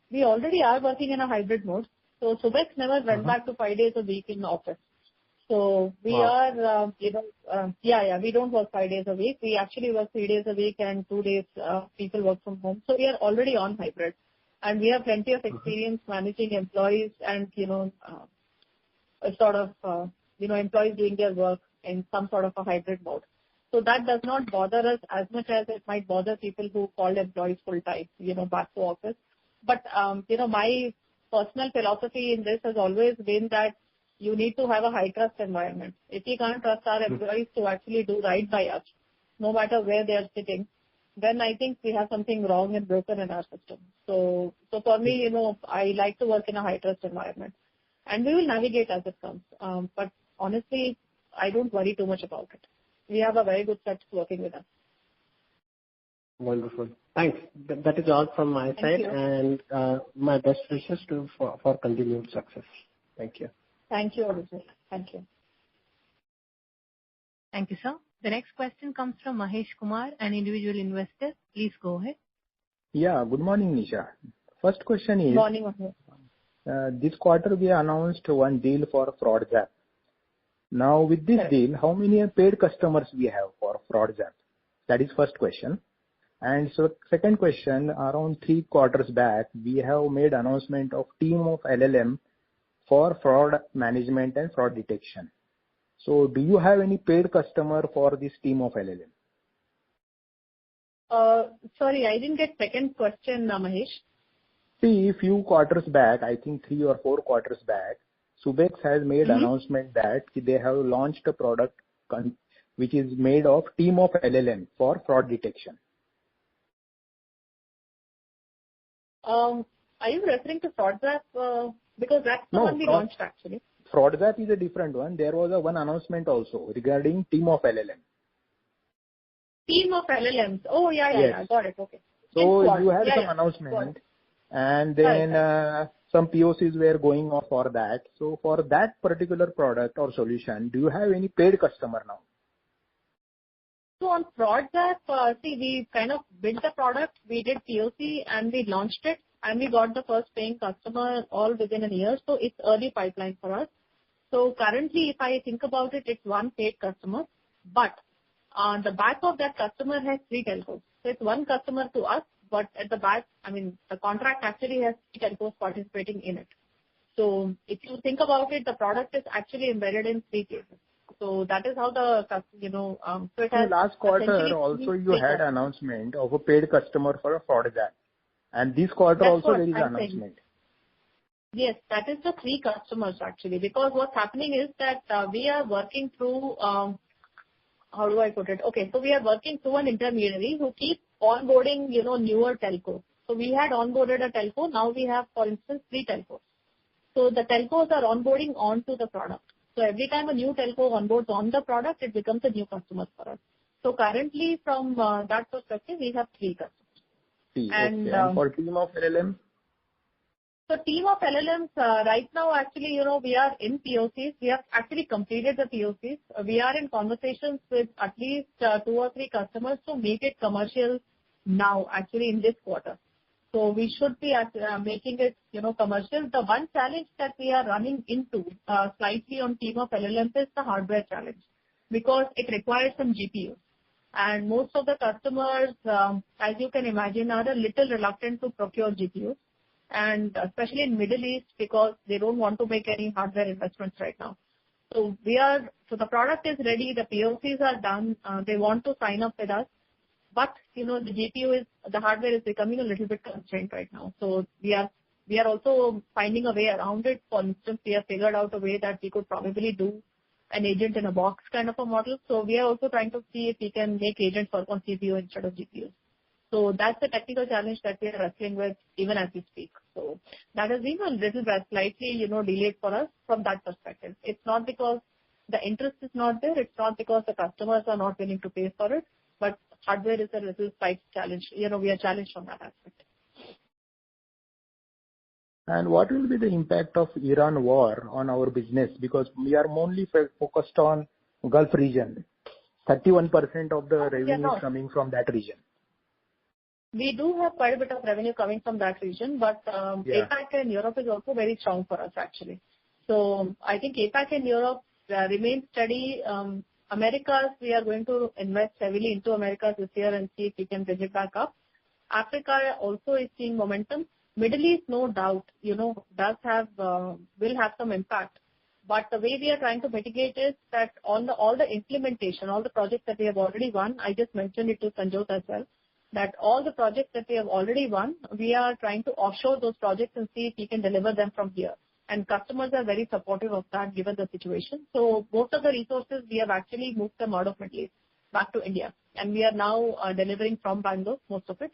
we already are working in a hybrid mode. So Subex never went back to 5 days a week in the office. So we are, we don't work 5 days a week. We actually work 3 days a week and 2 days people work from home. So we are already on hybrid. And we have plenty of experience managing employees and, employees doing their work in some sort of a hybrid mode. So that does not bother us as much as it might bother people who call employees full-time, back to office. But, my personal philosophy in this has always been that you need to have a high-trust environment. If we can't trust our employees to actually do right by us, no matter where they are sitting, then I think we have something wrong and broken in our system. So for me, I like to work in a high-trust environment. And we will navigate as it comes. But honestly, I don't worry too much about it. We have a very good set working with us. Wonderful. Thanks. That is all from my side, and my best wishes for continued success. Thank you. Thank you, Abhishek. Thank you. Thank you, sir. The next question comes from Mahesh Kumar, an individual investor. Please go ahead. Yeah, good morning, Nisha. First question is, Good morning, Mahesh. This quarter we announced one deal for FraudZap. Now with this deal, how many paid customers we have for FraudZap? That is first question. And so second question, around 3 quarters back, we have made announcement of team of LLM for fraud management and fraud detection. So do you have any paid customer for this team of LLM? Sorry, I didn't get second question, Mahesh. See, a few quarters back, I think 3 or 4 quarters back, Subex has made announcement that they have launched a product which is made of team of LLM for fraud detection. Are you referring to FraudZap? Because that's the one we launched actually. FraudZap is a different one. There was one announcement also regarding team of LLM. Team of LLMs. Oh, yeah. Got it. Okay. So you had some announcement, and then some POCs were going off for that. So for that particular product or solution, do you have any paid customer now? So on FraudZap, we kind of built the product, we did POC and we launched it, and we got the first paying customer all within a year. So it's early pipeline for us. So currently, if I think about it, it's one paid customer, but on the back of that customer has 3 telcos. So it's one customer to us, but at the back, the contract actually has 3 telcos participating in it. So if you think about it, the product is actually embedded in 3 cases. So that is how the, so it has last quarter also you had announcement of a paid customer for a FraudZap. And this quarter also there is an announcement. Yes, that is the 3 customers actually, because what's happening is that we are working through, how do I put it? Okay, so we are working through an intermediary who keeps onboarding, newer telcos. So we had onboarded a telco, now we have, for instance, 3 telcos. So the telcos are onboarding onto the product. So every time a new telco onboards on the product, it becomes a new customer for us. So currently from that perspective, we have 3 customers. And for team of LLM? So team of LLMs, right now actually, we are in POCs. We have actually completed the POCs. We are in conversations with at least 2 or 3 customers to make it commercial now, actually in this quarter. So we should be making it, commercial. The one challenge that we are running into slightly on team of LLMs is the hardware challenge, because it requires some GPUs. And most of the customers, as you can imagine, are a little reluctant to procure GPUs, and especially in Middle East because they don't want to make any hardware investments right now. So the product is ready, the POCs are done, they want to sign up with us, but the hardware is becoming a little bit constrained right now. So we are also finding a way around it. For instance, we have figured out a way that we could probably do an agent in a box kind of a model. So we are also trying to see if we can make agents work on CPU instead of GPUs. So that's the technical challenge that we are wrestling with even as we speak. So that has been a little bit slightly, delayed for us from that perspective. It's not because the interest is not there. It's not because the customers are not willing to pay for it, but hardware is a little slight challenge. We are challenged on that aspect. And what will be the impact of Iran war on our business? Because we are mainly focused on Gulf region. 31% of the revenue is coming from that region. We do have quite a bit of revenue coming from that region, but APAC and Europe is also very strong for us actually. So I think APAC and Europe remain steady. Americas, we are going to invest heavily into Americas this year and see if we can bridge it back up. Africa also is seeing momentum. Middle East, no doubt, will have some impact. But the way we are trying to mitigate is that on all the implementation, all the projects that we have already won, I just mentioned it to Sanjot as well, that all the projects that we have already won, we are trying to offshore those projects and see if we can deliver them from here. And customers are very supportive of that given the situation. So most of the resources, we have actually moved them out of Middle East back to India. And we are now delivering from Bangalore, most of it.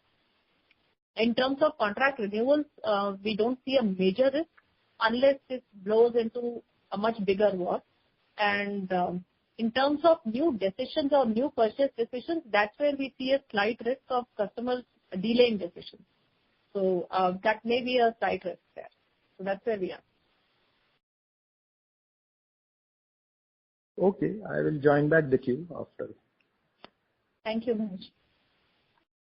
In terms of contract renewals, we don't see a major risk unless this blows into a much bigger war. And in terms of new decisions or new purchase decisions, that's where we see a slight risk of customers delaying decisions. So that may be a slight risk there. So that's where we are. Okay, I will join back the queue after. Thank you, Mahesh.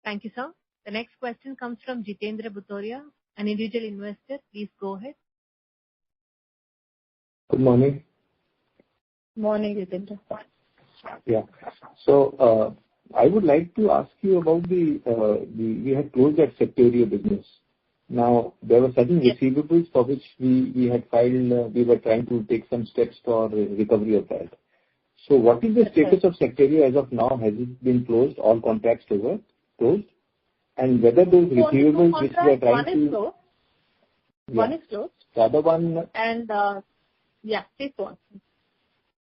Thank you, sir. The next question comes from Jitendra Butoria, an individual investor. Please go ahead. Good morning. Morning, Jitendra. Yeah. So I would like to ask you about we had closed that sectorial business. Now, there were certain receivables for which we had filed, we were trying to take some steps for recovery of that. So what is the status of sectorial as of now? Has it been closed? All contracts closed? And whether those receivables which we are trying to... One is closed. The other one... And, please go on.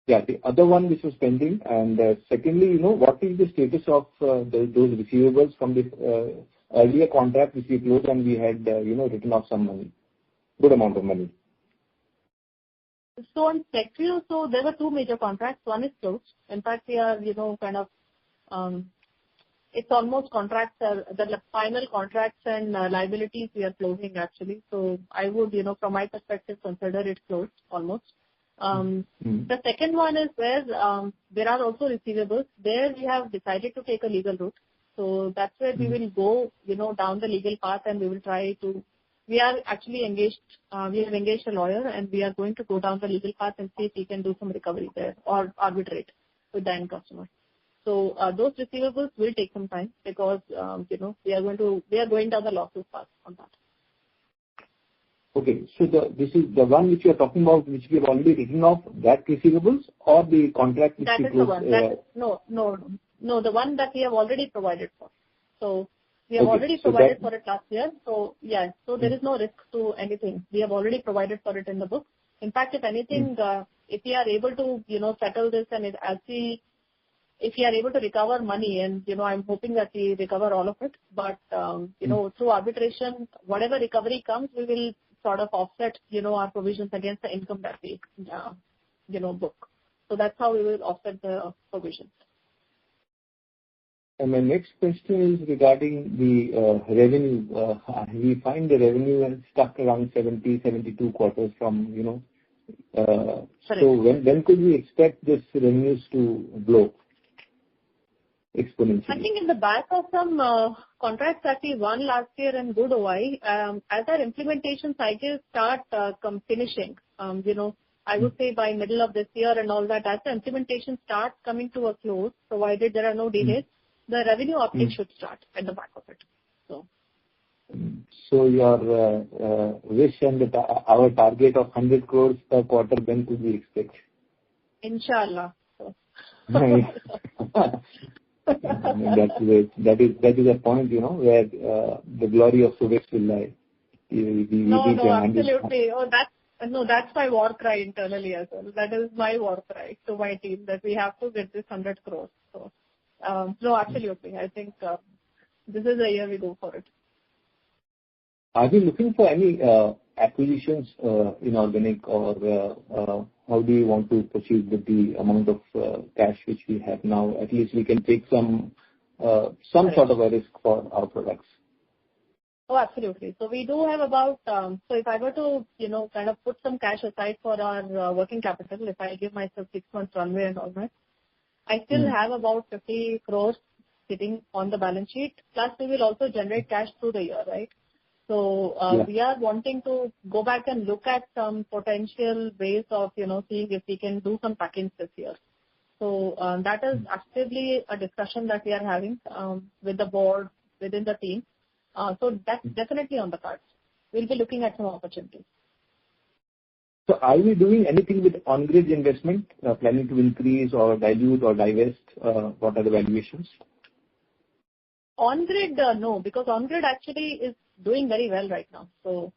Yeah, the other one which was pending. And secondly, what is the status of those receivables from the earlier contract which we closed and we had, written off some money, good amount of money? So on sectorial, there were two major contracts. One is closed. In fact, we are, it's almost contracts, the final contracts and liabilities we are closing actually. So I would, from my perspective, consider it closed almost. The second one is where there are also receivables. There we have decided to take a legal route. So that's where we will go, down the legal path and we will try to. We are actually engaged. We have engaged a lawyer and we are going to go down the legal path and see if we can do some recovery there or arbitrate with the end customer. So those receivables will take some time because we are going down the lawsuit path on that. Okay, so this is the one which you are talking about, which we have already written off, that receivables or the contract which that we is closed? The one. No, the one that we have already provided for. So we have already provided for it last year. So so there is no risk to anything. We have already provided for it in the book. In fact, if anything, if we are able to settle this and if we are able to recover money, and I'm hoping that we recover all of it, but through arbitration, whatever recovery comes, we will sort of offset our provisions against the income that we book. So that's how we will offset the provisions. And my next question is regarding the revenue. We find the revenue and stuck around 72 quarters from So when could we expect this revenues to blow exponentially? I think in the back of some contracts that we won last year in good OI, as our implementation cycles start finishing, I would say by middle of this year and all that, as the implementation starts coming to a close, provided there are no delays, the revenue uptake should start at the back of it. So your wish and our target of 100 crores per quarter, when could we expect? Inshallah. Nice. That's great. That is a point, where the glory of Subex will lie. No, absolutely. That's my war cry internally as well. That is my war cry to my team, that we have to get this 100 crores. So, no, absolutely. I think this is the year we go for it. Are we looking for any acquisitions, inorganic, or how do you want to proceed with the amount of cash which we have now? At least we can take some sort of a risk for our products. Oh, absolutely. So we do have about, so if I were to, kind of put some cash aside for our working capital, if I give myself 6 months runway and all that, I still have about 50 crores sitting on the balance sheet. Plus, we will also generate cash through the year, right? So we are wanting to go back and look at some potential ways of, seeing if we can do some packings this year. So that is actively a discussion that we are having with the board, within the team. So that's definitely on the cards. We'll be looking at some opportunities. So are we doing anything with on-grid investment, planning to increase or dilute or divest? What are the valuations? On-grid, no, because on-grid actually is doing very well right now. So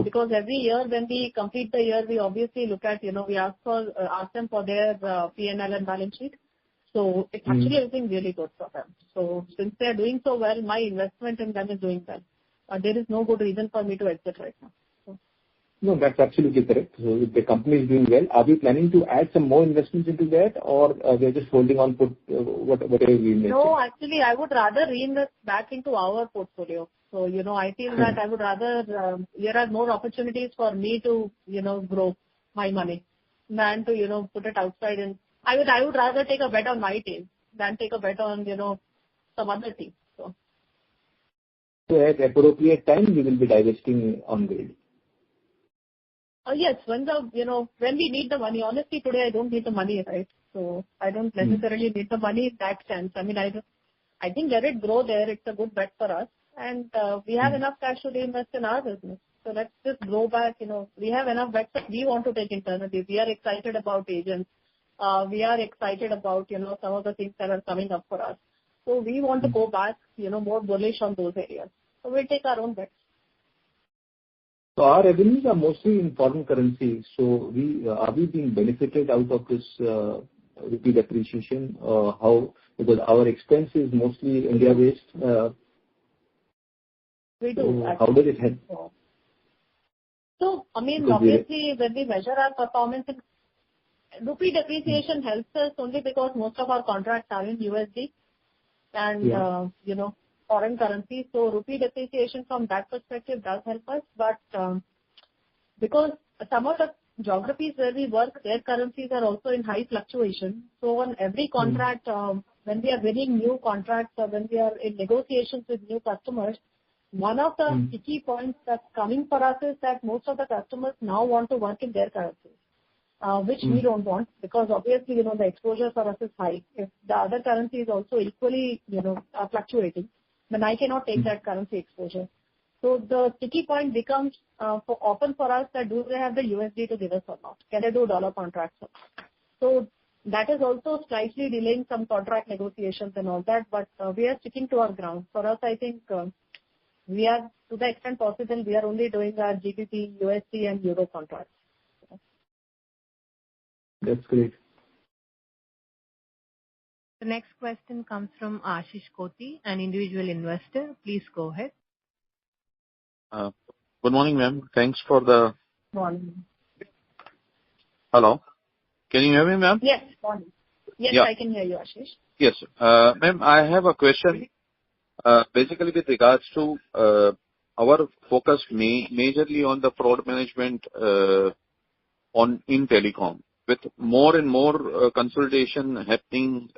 because every year when we complete the year, we obviously look at, we ask them for their P&L and balance sheet. So it's actually looking really good for them. So since they're doing so well, my investment in them is doing well. There is no good reason for me to exit right now. No, that's absolutely correct. So if the company is doing well, are we planning to add some more investments into that, or they're just holding on to whatever we invest? No, actually, I would rather reinvest back into our portfolio. So, I feel that I would rather, there are more opportunities for me to, grow my money than to, put it outside. And I would rather take a bet on my team than take a bet on, some other team. So at appropriate time, we will be divesting on-grid. Yes, when we need the money. Honestly, today I don't need the money, right? So I don't necessarily need the money in that sense. I mean, I think let it grow there. It's a good bet for us. And we have enough cash to reinvest in our business. So let's just grow back. We have enough bets that we want to take internally. We are excited about agents. We are excited about, some of the things that are coming up for us. So we want to go back, more bullish on those areas. So we'll take our own bets. So our revenues are mostly in foreign currency. So are we being benefited out of this rupee depreciation? How? Because our expense is mostly India-based. We do. So how does it help? So, I mean, obviously, when we measure our performance, rupee depreciation helps us only because most of our contracts are in USD and, foreign currency. So rupee depreciation from that perspective does help us. But because some of the geographies where we work, their currencies are also in high fluctuation. So on every contract, when we are winning new contracts or when we are in negotiations with new customers, one of the key points that's coming for us is that most of the customers now want to work in their currencies, which we don't want because obviously, the exposure for us is high. If the other currency is also equally, are fluctuating, then I cannot take that currency exposure. So the sticky point becomes often for us that do they have the USD to give us or not? Can they do dollar contracts or not? So that is also slightly delaying some contract negotiations and all that, but we are sticking to our ground. For us, I think we are, to the extent possible, we are only doing our GBP, USD and Euro contracts. That's great. The next question comes from Ashish Koti, an individual investor. Please go ahead. Good morning, ma'am. Thanks for the... Morning. Hello? Can you hear me, ma'am? Yes, morning. Yes, yeah. I can hear you, Ashish. Yes. Ma'am, I have a question. Basically with regards to our focus majorly on the fraud management in telecom. With more and more consolidation happening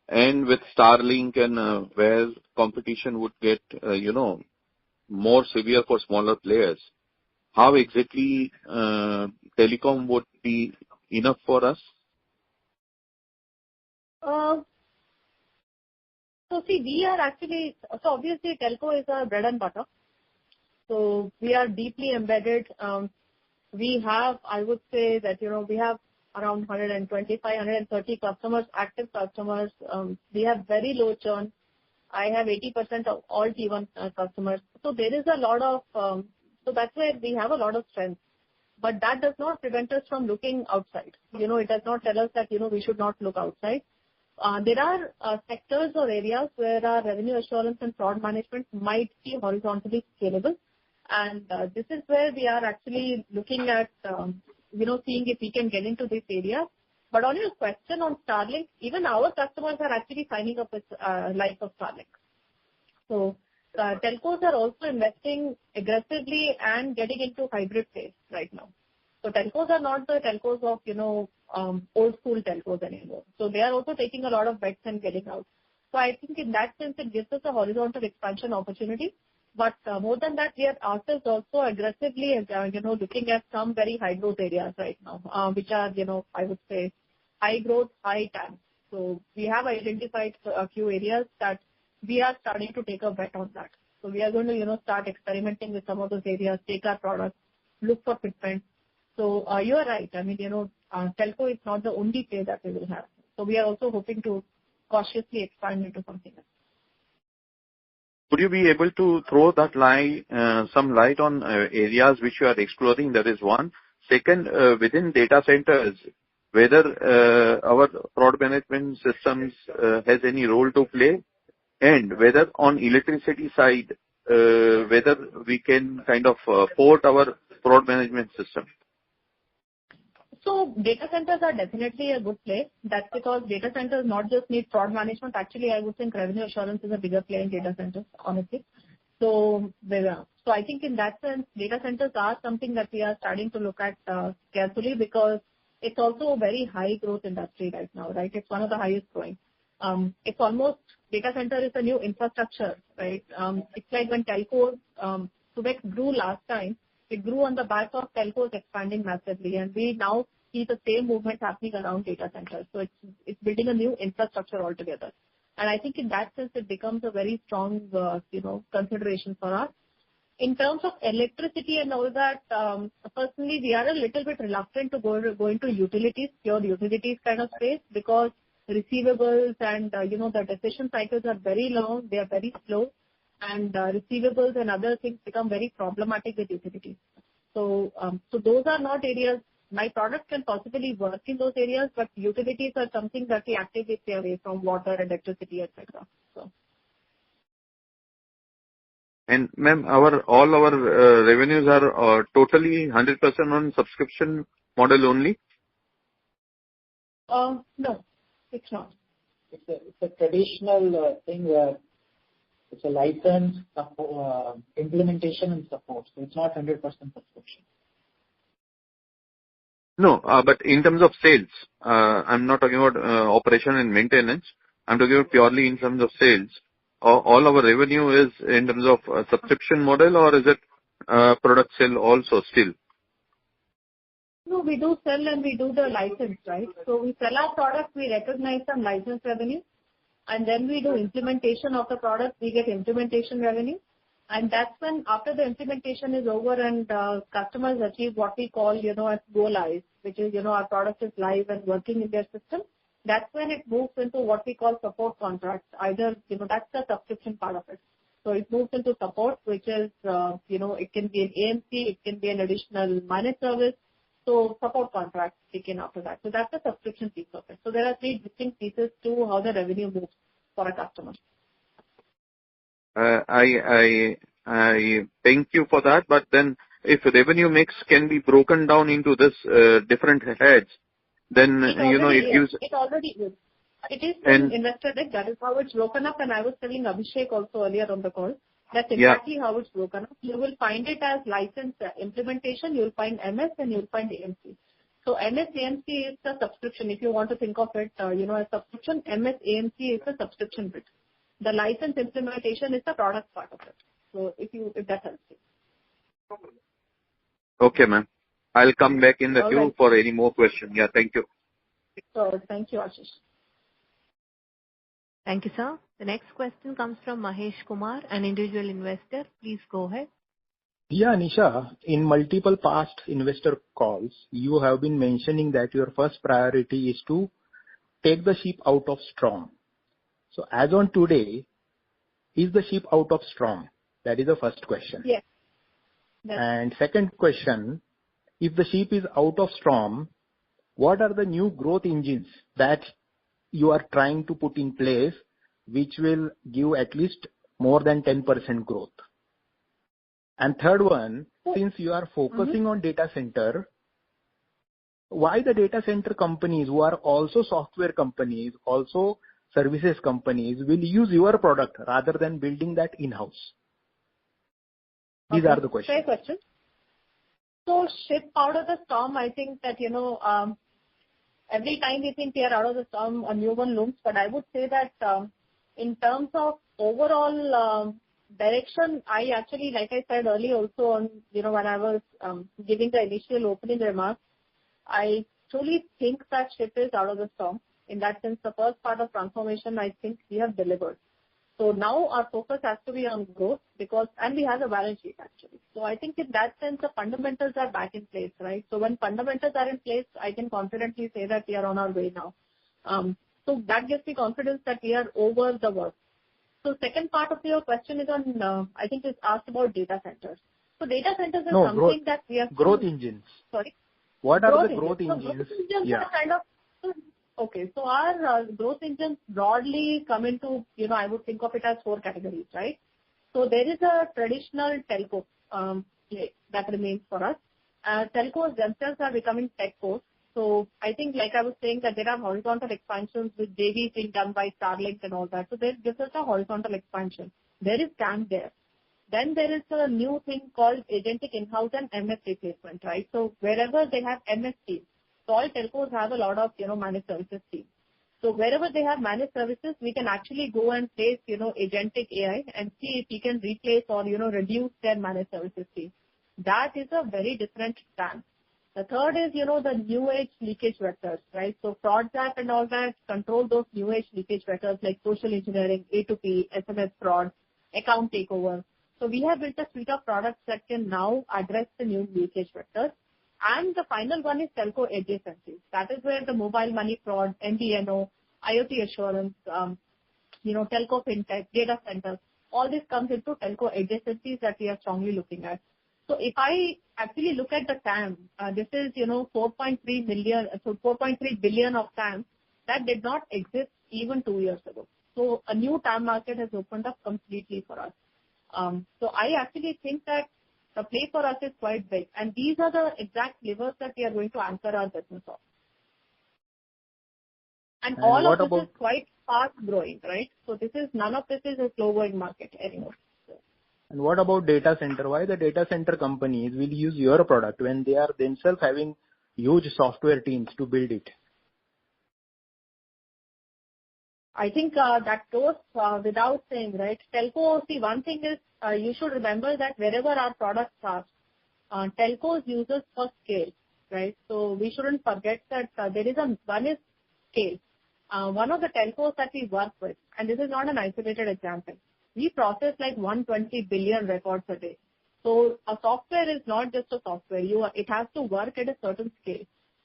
and with Starlink and where competition would get, more severe for smaller players, how exactly telecom would be enough for us? So see, we are actually, so obviously telco is our bread and butter. So we are deeply embedded. We have, I would say that, we have around 125, 130 customers, active customers. We have very low churn. I have 80% of all T1 customers. So there is a lot of, so that's where we have a lot of strength. But that does not prevent us from looking outside. It does not tell us that, we should not look outside. There are sectors or areas where our revenue assurance and fraud management might be horizontally scalable. And this is where we are actually looking at, seeing if we can get into this area. But on your question on Starlink, even our customers are actually signing up with like of Starlink. So telcos are also investing aggressively and getting into hybrid phase right now. So telcos are not the telcos of, old school telcos anymore. So they are also taking a lot of bets and getting out. So I think in that sense, it gives us a horizontal expansion opportunity. But more than that, we are ourselves also aggressively, looking at some very high growth areas right now, which are, I would say, high growth, high TAM. So we have identified a few areas that we are starting to take a bet on that. So we are going to, start experimenting with some of those areas, take our products, look for fitment. So you are right. I mean, telco is not the only play that we will have. So we are also hoping to cautiously expand into something else. Would you be able to throw that some light on areas which you are exploring? That is one. Second, within data centers, whether our fraud management systems has any role to play, and whether on electricity side, whether we can kind of port our fraud management system. So data centers are definitely a good play. That's because data centers not just need fraud management. Actually, I would think revenue assurance is a bigger play in data centers, honestly. So I think in that sense, data centers are something that we are starting to look at carefully because it's also a very high growth industry right now, right? It's one of the highest growing. It's almost, data center is a new infrastructure, right? It's like when telcos, Subex grew last time, it grew on the back of telcos expanding massively, and we now see the same movement happening around data centers. So it's building a new infrastructure altogether. And I think in that sense, it becomes a very strong, consideration for us. In terms of electricity and all that, personally, we are a little bit reluctant to go into utilities, pure utilities kind of space, because receivables and, the decision cycles are very long, they are very slow, and receivables and other things become very problematic with utilities. So those are not areas, my product can possibly work in those areas, but utilities are something that we actively stay away from, water, electricity, etc. So. And ma'am, all our revenues are totally 100% on subscription model only? No, it's not. It's a traditional thing where it's a license, implementation and support. So it's not 100% subscription. No, but in terms of sales, I'm not talking about operation and maintenance. I'm talking about purely in terms of sales. All our revenue is in terms of subscription model, or is it product sale also still? No, we do sell and we do the license, right? So we sell our product, we recognize some license revenue, and then we do implementation of the product, we get implementation revenue. And that's when, after the implementation is over and customers achieve what we call, as go live, which is, our product is live and working in their system. That's when it moves into what we call support contracts. Either, that's the subscription part of it. So it moves into support, which is, it can be an AMC, it can be an additional managed service. So support contracts kick in after that. So that's the subscription piece of it. So there are three distinct pieces to how the revenue moves for a customer. I thank you for that. But then, if revenue mix can be broken down into this different heads, then it gives. It already is. It is in investor deck. That is how it's broken up. And I was telling Abhishek also earlier on the call. That's exactly how it's broken up. You will find it as license implementation. You will find MS and you will find AMC. So MS AMC is the subscription. If you want to think of it, as subscription, MS AMC is the subscription bit. The license implementation is the product part of it. So if that helps you. Okay, ma'am. I'll come back in the queue for any more questions. Yeah, thank you. So thank you, Ashish. Thank you, sir. The next question comes from Mahesh Kumar, an individual investor. Please go ahead. Yeah, Nisha, in multiple past investor calls, you have been mentioning that your first priority is to take the ship out of storm. So as on today, is the ship out of storm? That is the first question. Yes. And second question, if the ship is out of storm, what are the new growth engines that you are trying to put in place, which will give at least more than 10% growth? And third one, since you are focusing on data center, why the data center companies who are also software companies, also services companies will use your product rather than building that in-house? These are the questions. Fair question. So ship out of the storm, I think that, every time we think we are out of the storm, a new one looms. But I would say that in terms of overall direction, I actually, like I said earlier also on, when I was giving the initial opening remarks, I truly think that ship is out of the storm. In that sense, the first part of transformation, I think we have delivered. So now our focus has to be on growth and we have a balance sheet actually. So I think in that sense, the fundamentals are back in place, right? So when fundamentals are in place, I can confidently say that we are on our way now. So that gives me confidence that we are over the worst. So second part of your question is on, I think it's asked about data centers. So data centers is something that we are... Growth engines. Sorry? What are the growth engines? So growth engines are kind of... Okay, so our growth engines broadly come into, I would think of it as 4 categories, right? So there is a traditional telco that remains for us. Telcos themselves are becoming techcos. So I think, like I was saying, that there are horizontal expansions with JVs being done by Starlink and all that. So that gives us a horizontal expansion. There is TAM there. Then there is a new thing called agentic in-house and MS replacement, right? So wherever they have MS teams, so all telcos have a lot of, managed services teams. So wherever they have managed services, we can actually go and place, agentic AI and see if we can replace or, reduce their managed services team. That is a very different stance. The third is, the new age leakage vectors, right? So FraudZap and all that control those new age leakage vectors like social engineering, A2P, SMS fraud, account takeover. So we have built a suite of products that can now address the new leakage vectors. And the final one is telco adjacencies. That is where the mobile money fraud, MVNO, IoT assurance, telco fintech, data centers, all this comes into telco adjacencies that we are strongly looking at. So if I actually look at the TAM, this is, 4.3 billion of TAM that did not exist even 2 years ago. So a new TAM market has opened up completely for us. So I actually think that the play for us is quite big. And these are the exact levers that we are going to anchor our business on. And all of this is quite fast growing, right? So none of this is a slow growing market anymore. And what about data center? Why the data center companies will use your product when they are themselves having huge software teams to build it? I think that goes without saying, right? Telco, see, one thing is you should remember that wherever our products are, telcos use us for scale, right? So we shouldn't forget that one is scale. One of the telcos that we work with, and this is not an isolated example, we process like 120 billion records a day. So a software is not just a software. It has to work at a certain scale.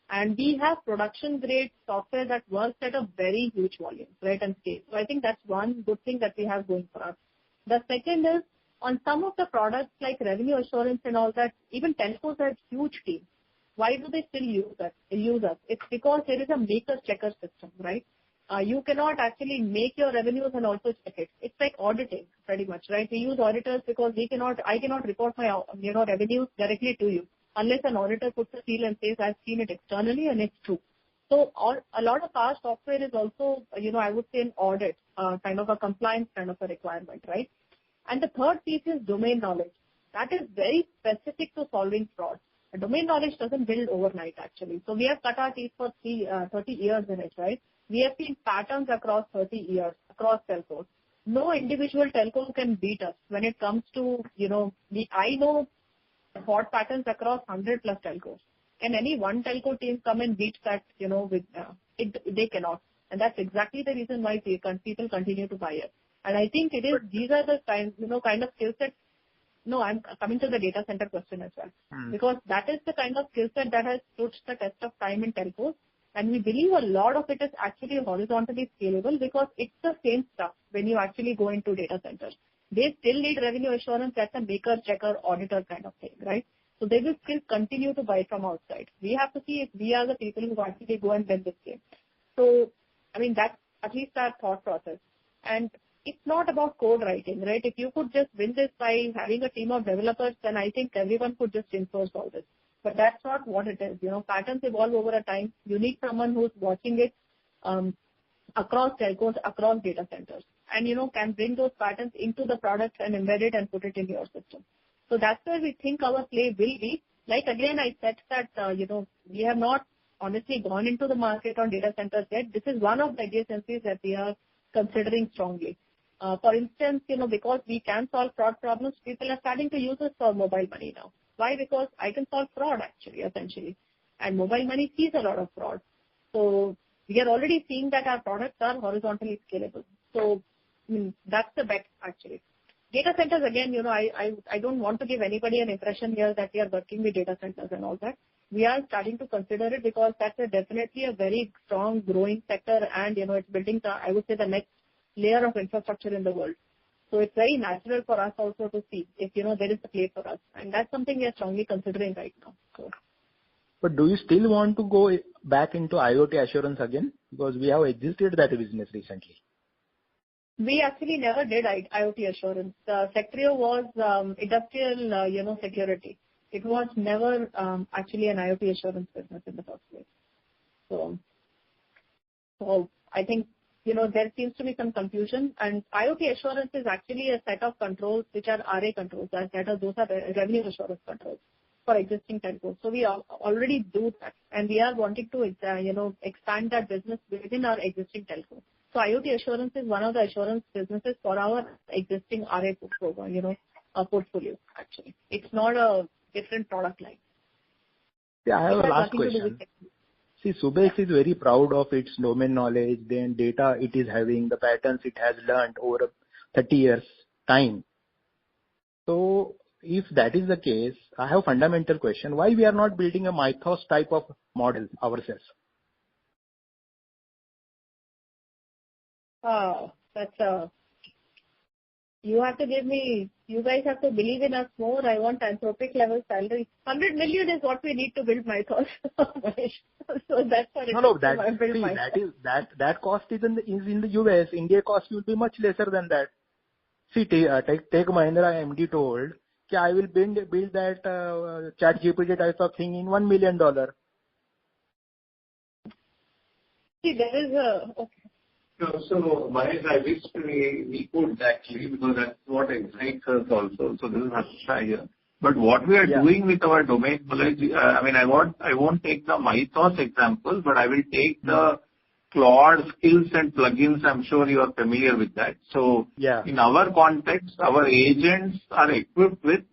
And we have production grade software that works at a very huge volume, right, and scale. So I think that's one good thing that we have going for us. The second is on some of the products like revenue assurance and all that, even telcos have huge teams. Why do they still use us? It's because there is a maker-checker system, right? You cannot actually make your revenues and also check it. It's like auditing pretty much, right? We use auditors because I cannot report my revenues directly to you unless an auditor puts a seal and says I've seen it externally and it's true. So a lot of our software is also, I would say an audit, kind of a compliance kind of a requirement, right? And the third piece is domain knowledge. That is very specific to solving fraud. Domain knowledge doesn't build overnight actually. So we have cut our teeth for 30 years in it, right? We have seen patterns across 30 years, across telcos. No individual telco can beat us when it comes to, I know fraud patterns across 100 plus telcos. Can any one telco team come and beat that, they cannot. And that's exactly the reason why people continue to buy it. And I think these are the kind of skill sets. No, I'm coming to the data center question as well. Because that is the kind of skill set that has stood the test of time in telcos. And we believe a lot of it is actually horizontally scalable because it's the same stuff when you actually go into data centers. They still need revenue assurance. That's a maker, checker, auditor kind of thing, right? So they will still continue to buy from outside. We have to see if we are the people who actually go and win this game. So, I mean, that's at least our thought process. And it's not about code writing, right? If you could just win this by having a team of developers, then I think everyone could just enforce all this. But that's not what it is. Patterns evolve over a time. You need someone who's watching it across telcos, across data centers, and can bring those patterns into the product and embed it and put it in your system. So that's where we think our play will be. Like again, I said that we have not honestly gone into the market on data centers yet. This is one of the adjacencies that we are considering strongly. For instance, because we can solve fraud problems, people are starting to use us for mobile money now. Why? Because I can solve fraud actually, essentially. And mobile money sees a lot of fraud. So we are already seeing that our products are horizontally scalable. So that's the bet actually. Data centers, again, I don't want to give anybody an impression here that we are working with data centers and all that. We are starting to consider it because that's definitely a very strong growing sector and, it's building, I would say, the next layer of infrastructure in the world. So it's very natural for us also to see if, there is a play for us. And that's something we are strongly considering right now. So. But do you still want to go back into IoT assurance again? Because we have exited that business recently. We actually never did IoT assurance. Sectrio was industrial, security. It was never actually an IoT assurance business in the first place. So I think, there seems to be some confusion. And IoT assurance is actually a set of controls which are RA controls. Those are revenue assurance controls for existing telcos. So we already do that. And we are wanting to, expand that business within our existing telcos. So IoT assurance is one of the assurance businesses for our existing RA portfolio, actually. It's not a different product line. Yeah, I have a last question. See, Subex is very proud of its domain knowledge, then data it is having, the patterns it has learned over 30 years time. So if that is the case, I have a fundamental question. Why we are not building a Mythos type of model ourselves? You guys have to believe in us more. I want Anthropic level salary. 100 million is what we need to build Mythos. So that's what that cost is in the US. India cost will be much lesser than that. See, take Mahindra MD told, I will build that chat GPT type of thing in $1 million. See, there is okay. So Mahesh, I wish we could actually, because that's what excites us also. So this is Harsha here. But what we are doing with our domain knowledge, I won't take the Mythos example, but I will take the Claude skills and plugins. I'm sure you are familiar with that. So in our context, our agents are equipped with,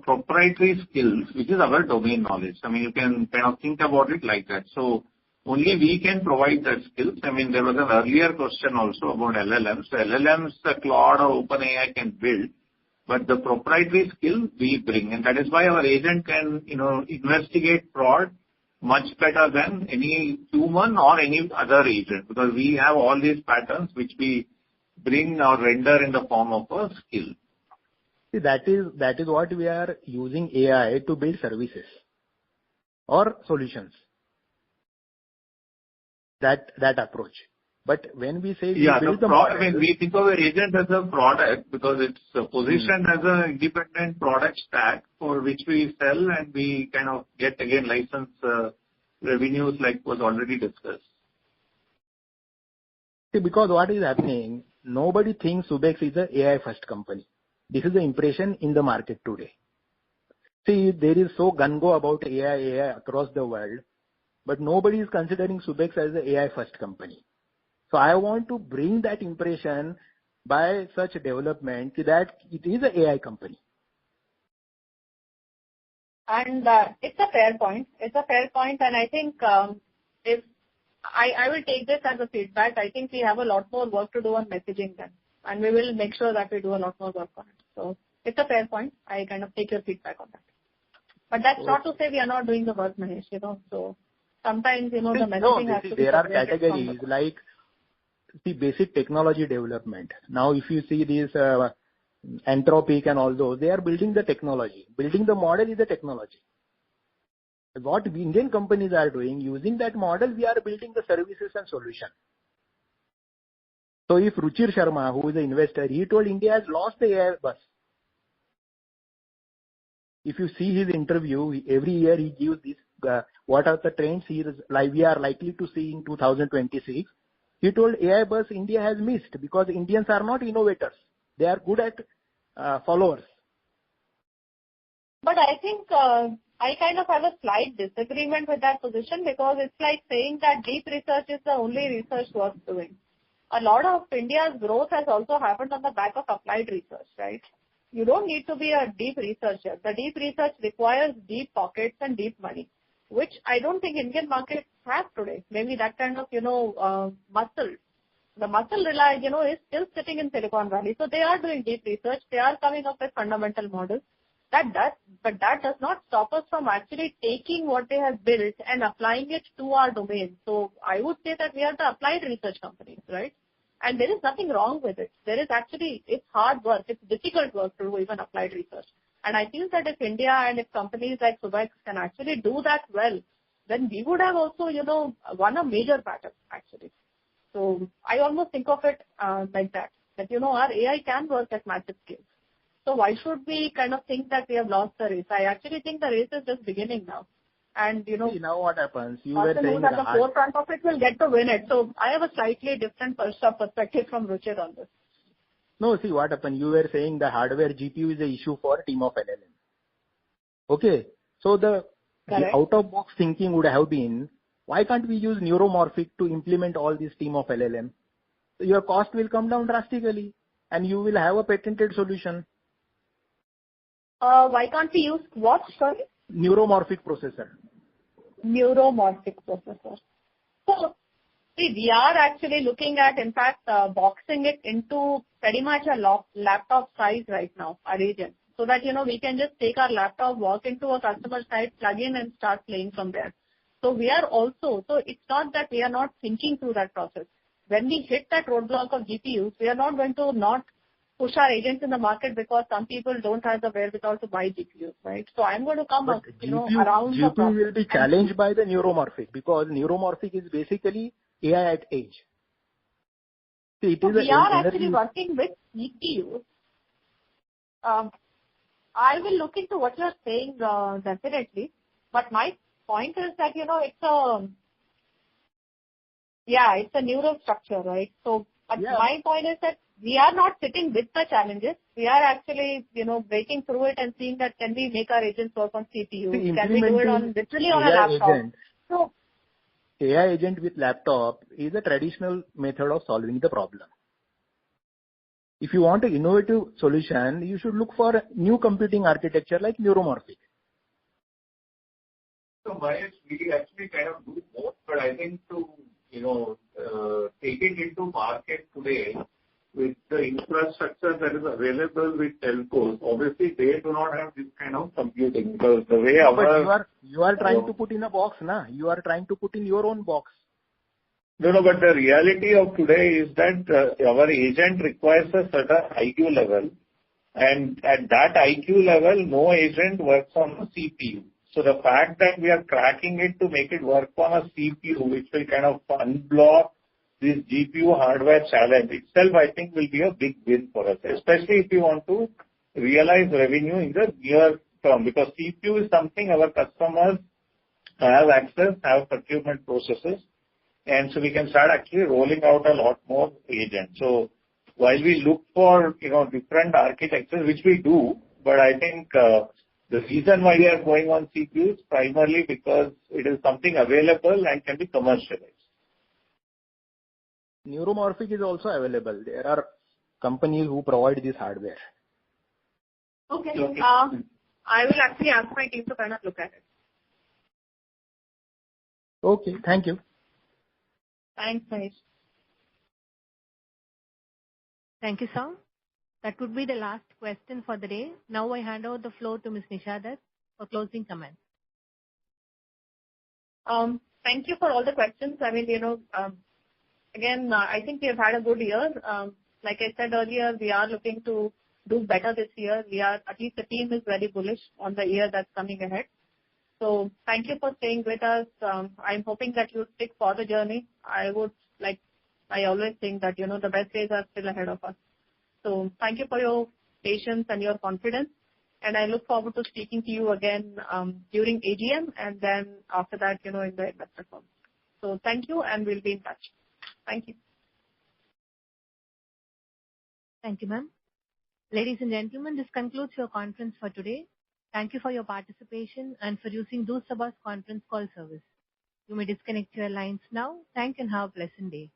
proprietary skills, which is our domain knowledge. You can kind of think about it like that. So only we can provide that skills. There was an earlier question also about LLMs. So LLMs, the Claude or OpenAI can build, but the proprietary skill we bring. And that is why our agent can, investigate fraud much better than any human or any other agent, because we have all these patterns which we bring or render in the form of a skill. See, that is what we are using AI to build services or solutions. That approach. But when we say build the model, we think of an agent as a product because it's positioned as an independent product stack for which we sell and we kind of get again license revenues like was already discussed. See, because what is happening, nobody thinks Subex is an AI first company. This is the impression in the market today. See, there is so gung-ho about AI across the world. But nobody is considering Subex as an AI first company. So I want to bring that impression by such development that it is an AI company. And it's a fair point. And I think if I will take this as a feedback. I think we have a lot more work to do on messaging then, and we will make sure that we do a lot more work on it. So it's a fair point. I kind of take your feedback on that. But that's not to say we are not doing the work, Mahesh, So sometimes, the messaging has to be there are separated categories like the basic technology development. Now, if you see these Anthropic and all those, they are building the technology. Building the model is the technology. What Indian companies are doing, using that model, we are building the services and solution. So if Ruchir Sharma, who is an investor, he told India has lost the AI bus. If you see his interview, every year he gives this, what are the trends we are likely to see in 2026. He told AI bus India has missed because Indians are not innovators. They are good at followers. But I think I kind of have a slight disagreement with that position because it's like saying that deep research is the only research worth doing. A lot of India's growth has also happened on the back of applied research, right? You don't need to be a deep researcher. The deep research requires deep pockets and deep money, which I don't think Indian markets have today. Maybe that kind of, muscle. The muscle is still sitting in Silicon Valley. So they are doing deep research. They are coming up with fundamental models. But that does not stop us from actually taking what they have built and applying it to our domain. So I would say that we are the applied research companies, right? And there is nothing wrong with it. There is actually, it's hard work. It's difficult work to do even applied research. And I feel that if India and if companies like Subex can actually do that well, then we would have also, won a major battle, actually. So I almost think of it like that our AI can work at massive scale. So why should we kind of think that we have lost the race? I actually think the race is just beginning now. And, See, now what happens? You were were saying at the forefront of it will get to win it. So I have a slightly different perspective from Ruchir on this. No, see what happened. You were saying the hardware GPU is an issue for team of LLM. Okay. So the out-of-box thinking would have been, why can't we use neuromorphic to implement all this team of LLM? So your cost will come down drastically and you will have a patented solution. Why can't we use what, sorry? Neuromorphic processor. Neuromorphic processor. So, see, we are actually looking at, in fact, boxing it into pretty much a laptop size right now, our agent. So that, we can just take our laptop, walk into a customer site, plug in and start playing from there. So we are also, so it's not that we are not thinking through that process. When we hit that roadblock of GPUs, we are not going to not push our agents in the market because some people don't have the wherewithal to buy GPUs, right? So I'm going to come up, around GPU will be challenged by the neuromorphic because neuromorphic is basically AI at edge. See, it is we are actually working with GPUs. I will look into what you're saying definitely, but my point is that, it's a neural structure, right? So my point is that we are not sitting with the challenges. We are actually, breaking through it and seeing that can we make our agents work on CPU? Can we do it literally on a laptop? So AI agent with laptop is a traditional method of solving the problem. If you want an innovative solution, you should look for new computing architecture like neuromorphic. So Mahesh, we actually kind of do both, but I think to, take it into market today, with the infrastructure that is available with telcos, obviously they do not have this kind of computing because the way But you are trying to put in a box, na? You are trying to put in your own box. No, but the reality of today is that our agent requires a certain IQ level, and at that IQ level, no agent works on a CPU. So the fact that we are cracking it to make it work on a CPU, which will kind of unblock this GPU hardware challenge itself, I think will be a big win for us, especially if you want to realize revenue in the near term, because CPU is something our customers have access, have procurement processes, and so we can start actually rolling out a lot more agents. So while we look for, different architectures, which we do, but I think the reason why we are going on CPU is primarily because it is something available and can be commercialized. Neuromorphic is also available. There are companies who provide this hardware. Okay. I will actually ask my team to kind of look at it. Okay. Thank you. Thanks, Mahesh. Thank you, sir. That would be the last question for the day. Now I hand over the floor to Ms. Nisha Dutt for closing comments. Thank you for all the questions. I mean, again, I think we have had a good year. Like I said earlier, we are looking to do better this year. At least the team is very bullish on the year that's coming ahead. So thank you for staying with us. I'm hoping that you stick for the journey. I always think that, the best days are still ahead of us. So thank you for your patience and your confidence. And I look forward to speaking to you again during AGM and then after that, in the investor call. So thank you, and we'll be in touch. Thank you. Thank you, ma'am. Ladies and gentlemen, this concludes your conference for today. Thank you for your participation and for using Doostab's conference call service. You may disconnect your lines now. Thank you and have a pleasant day.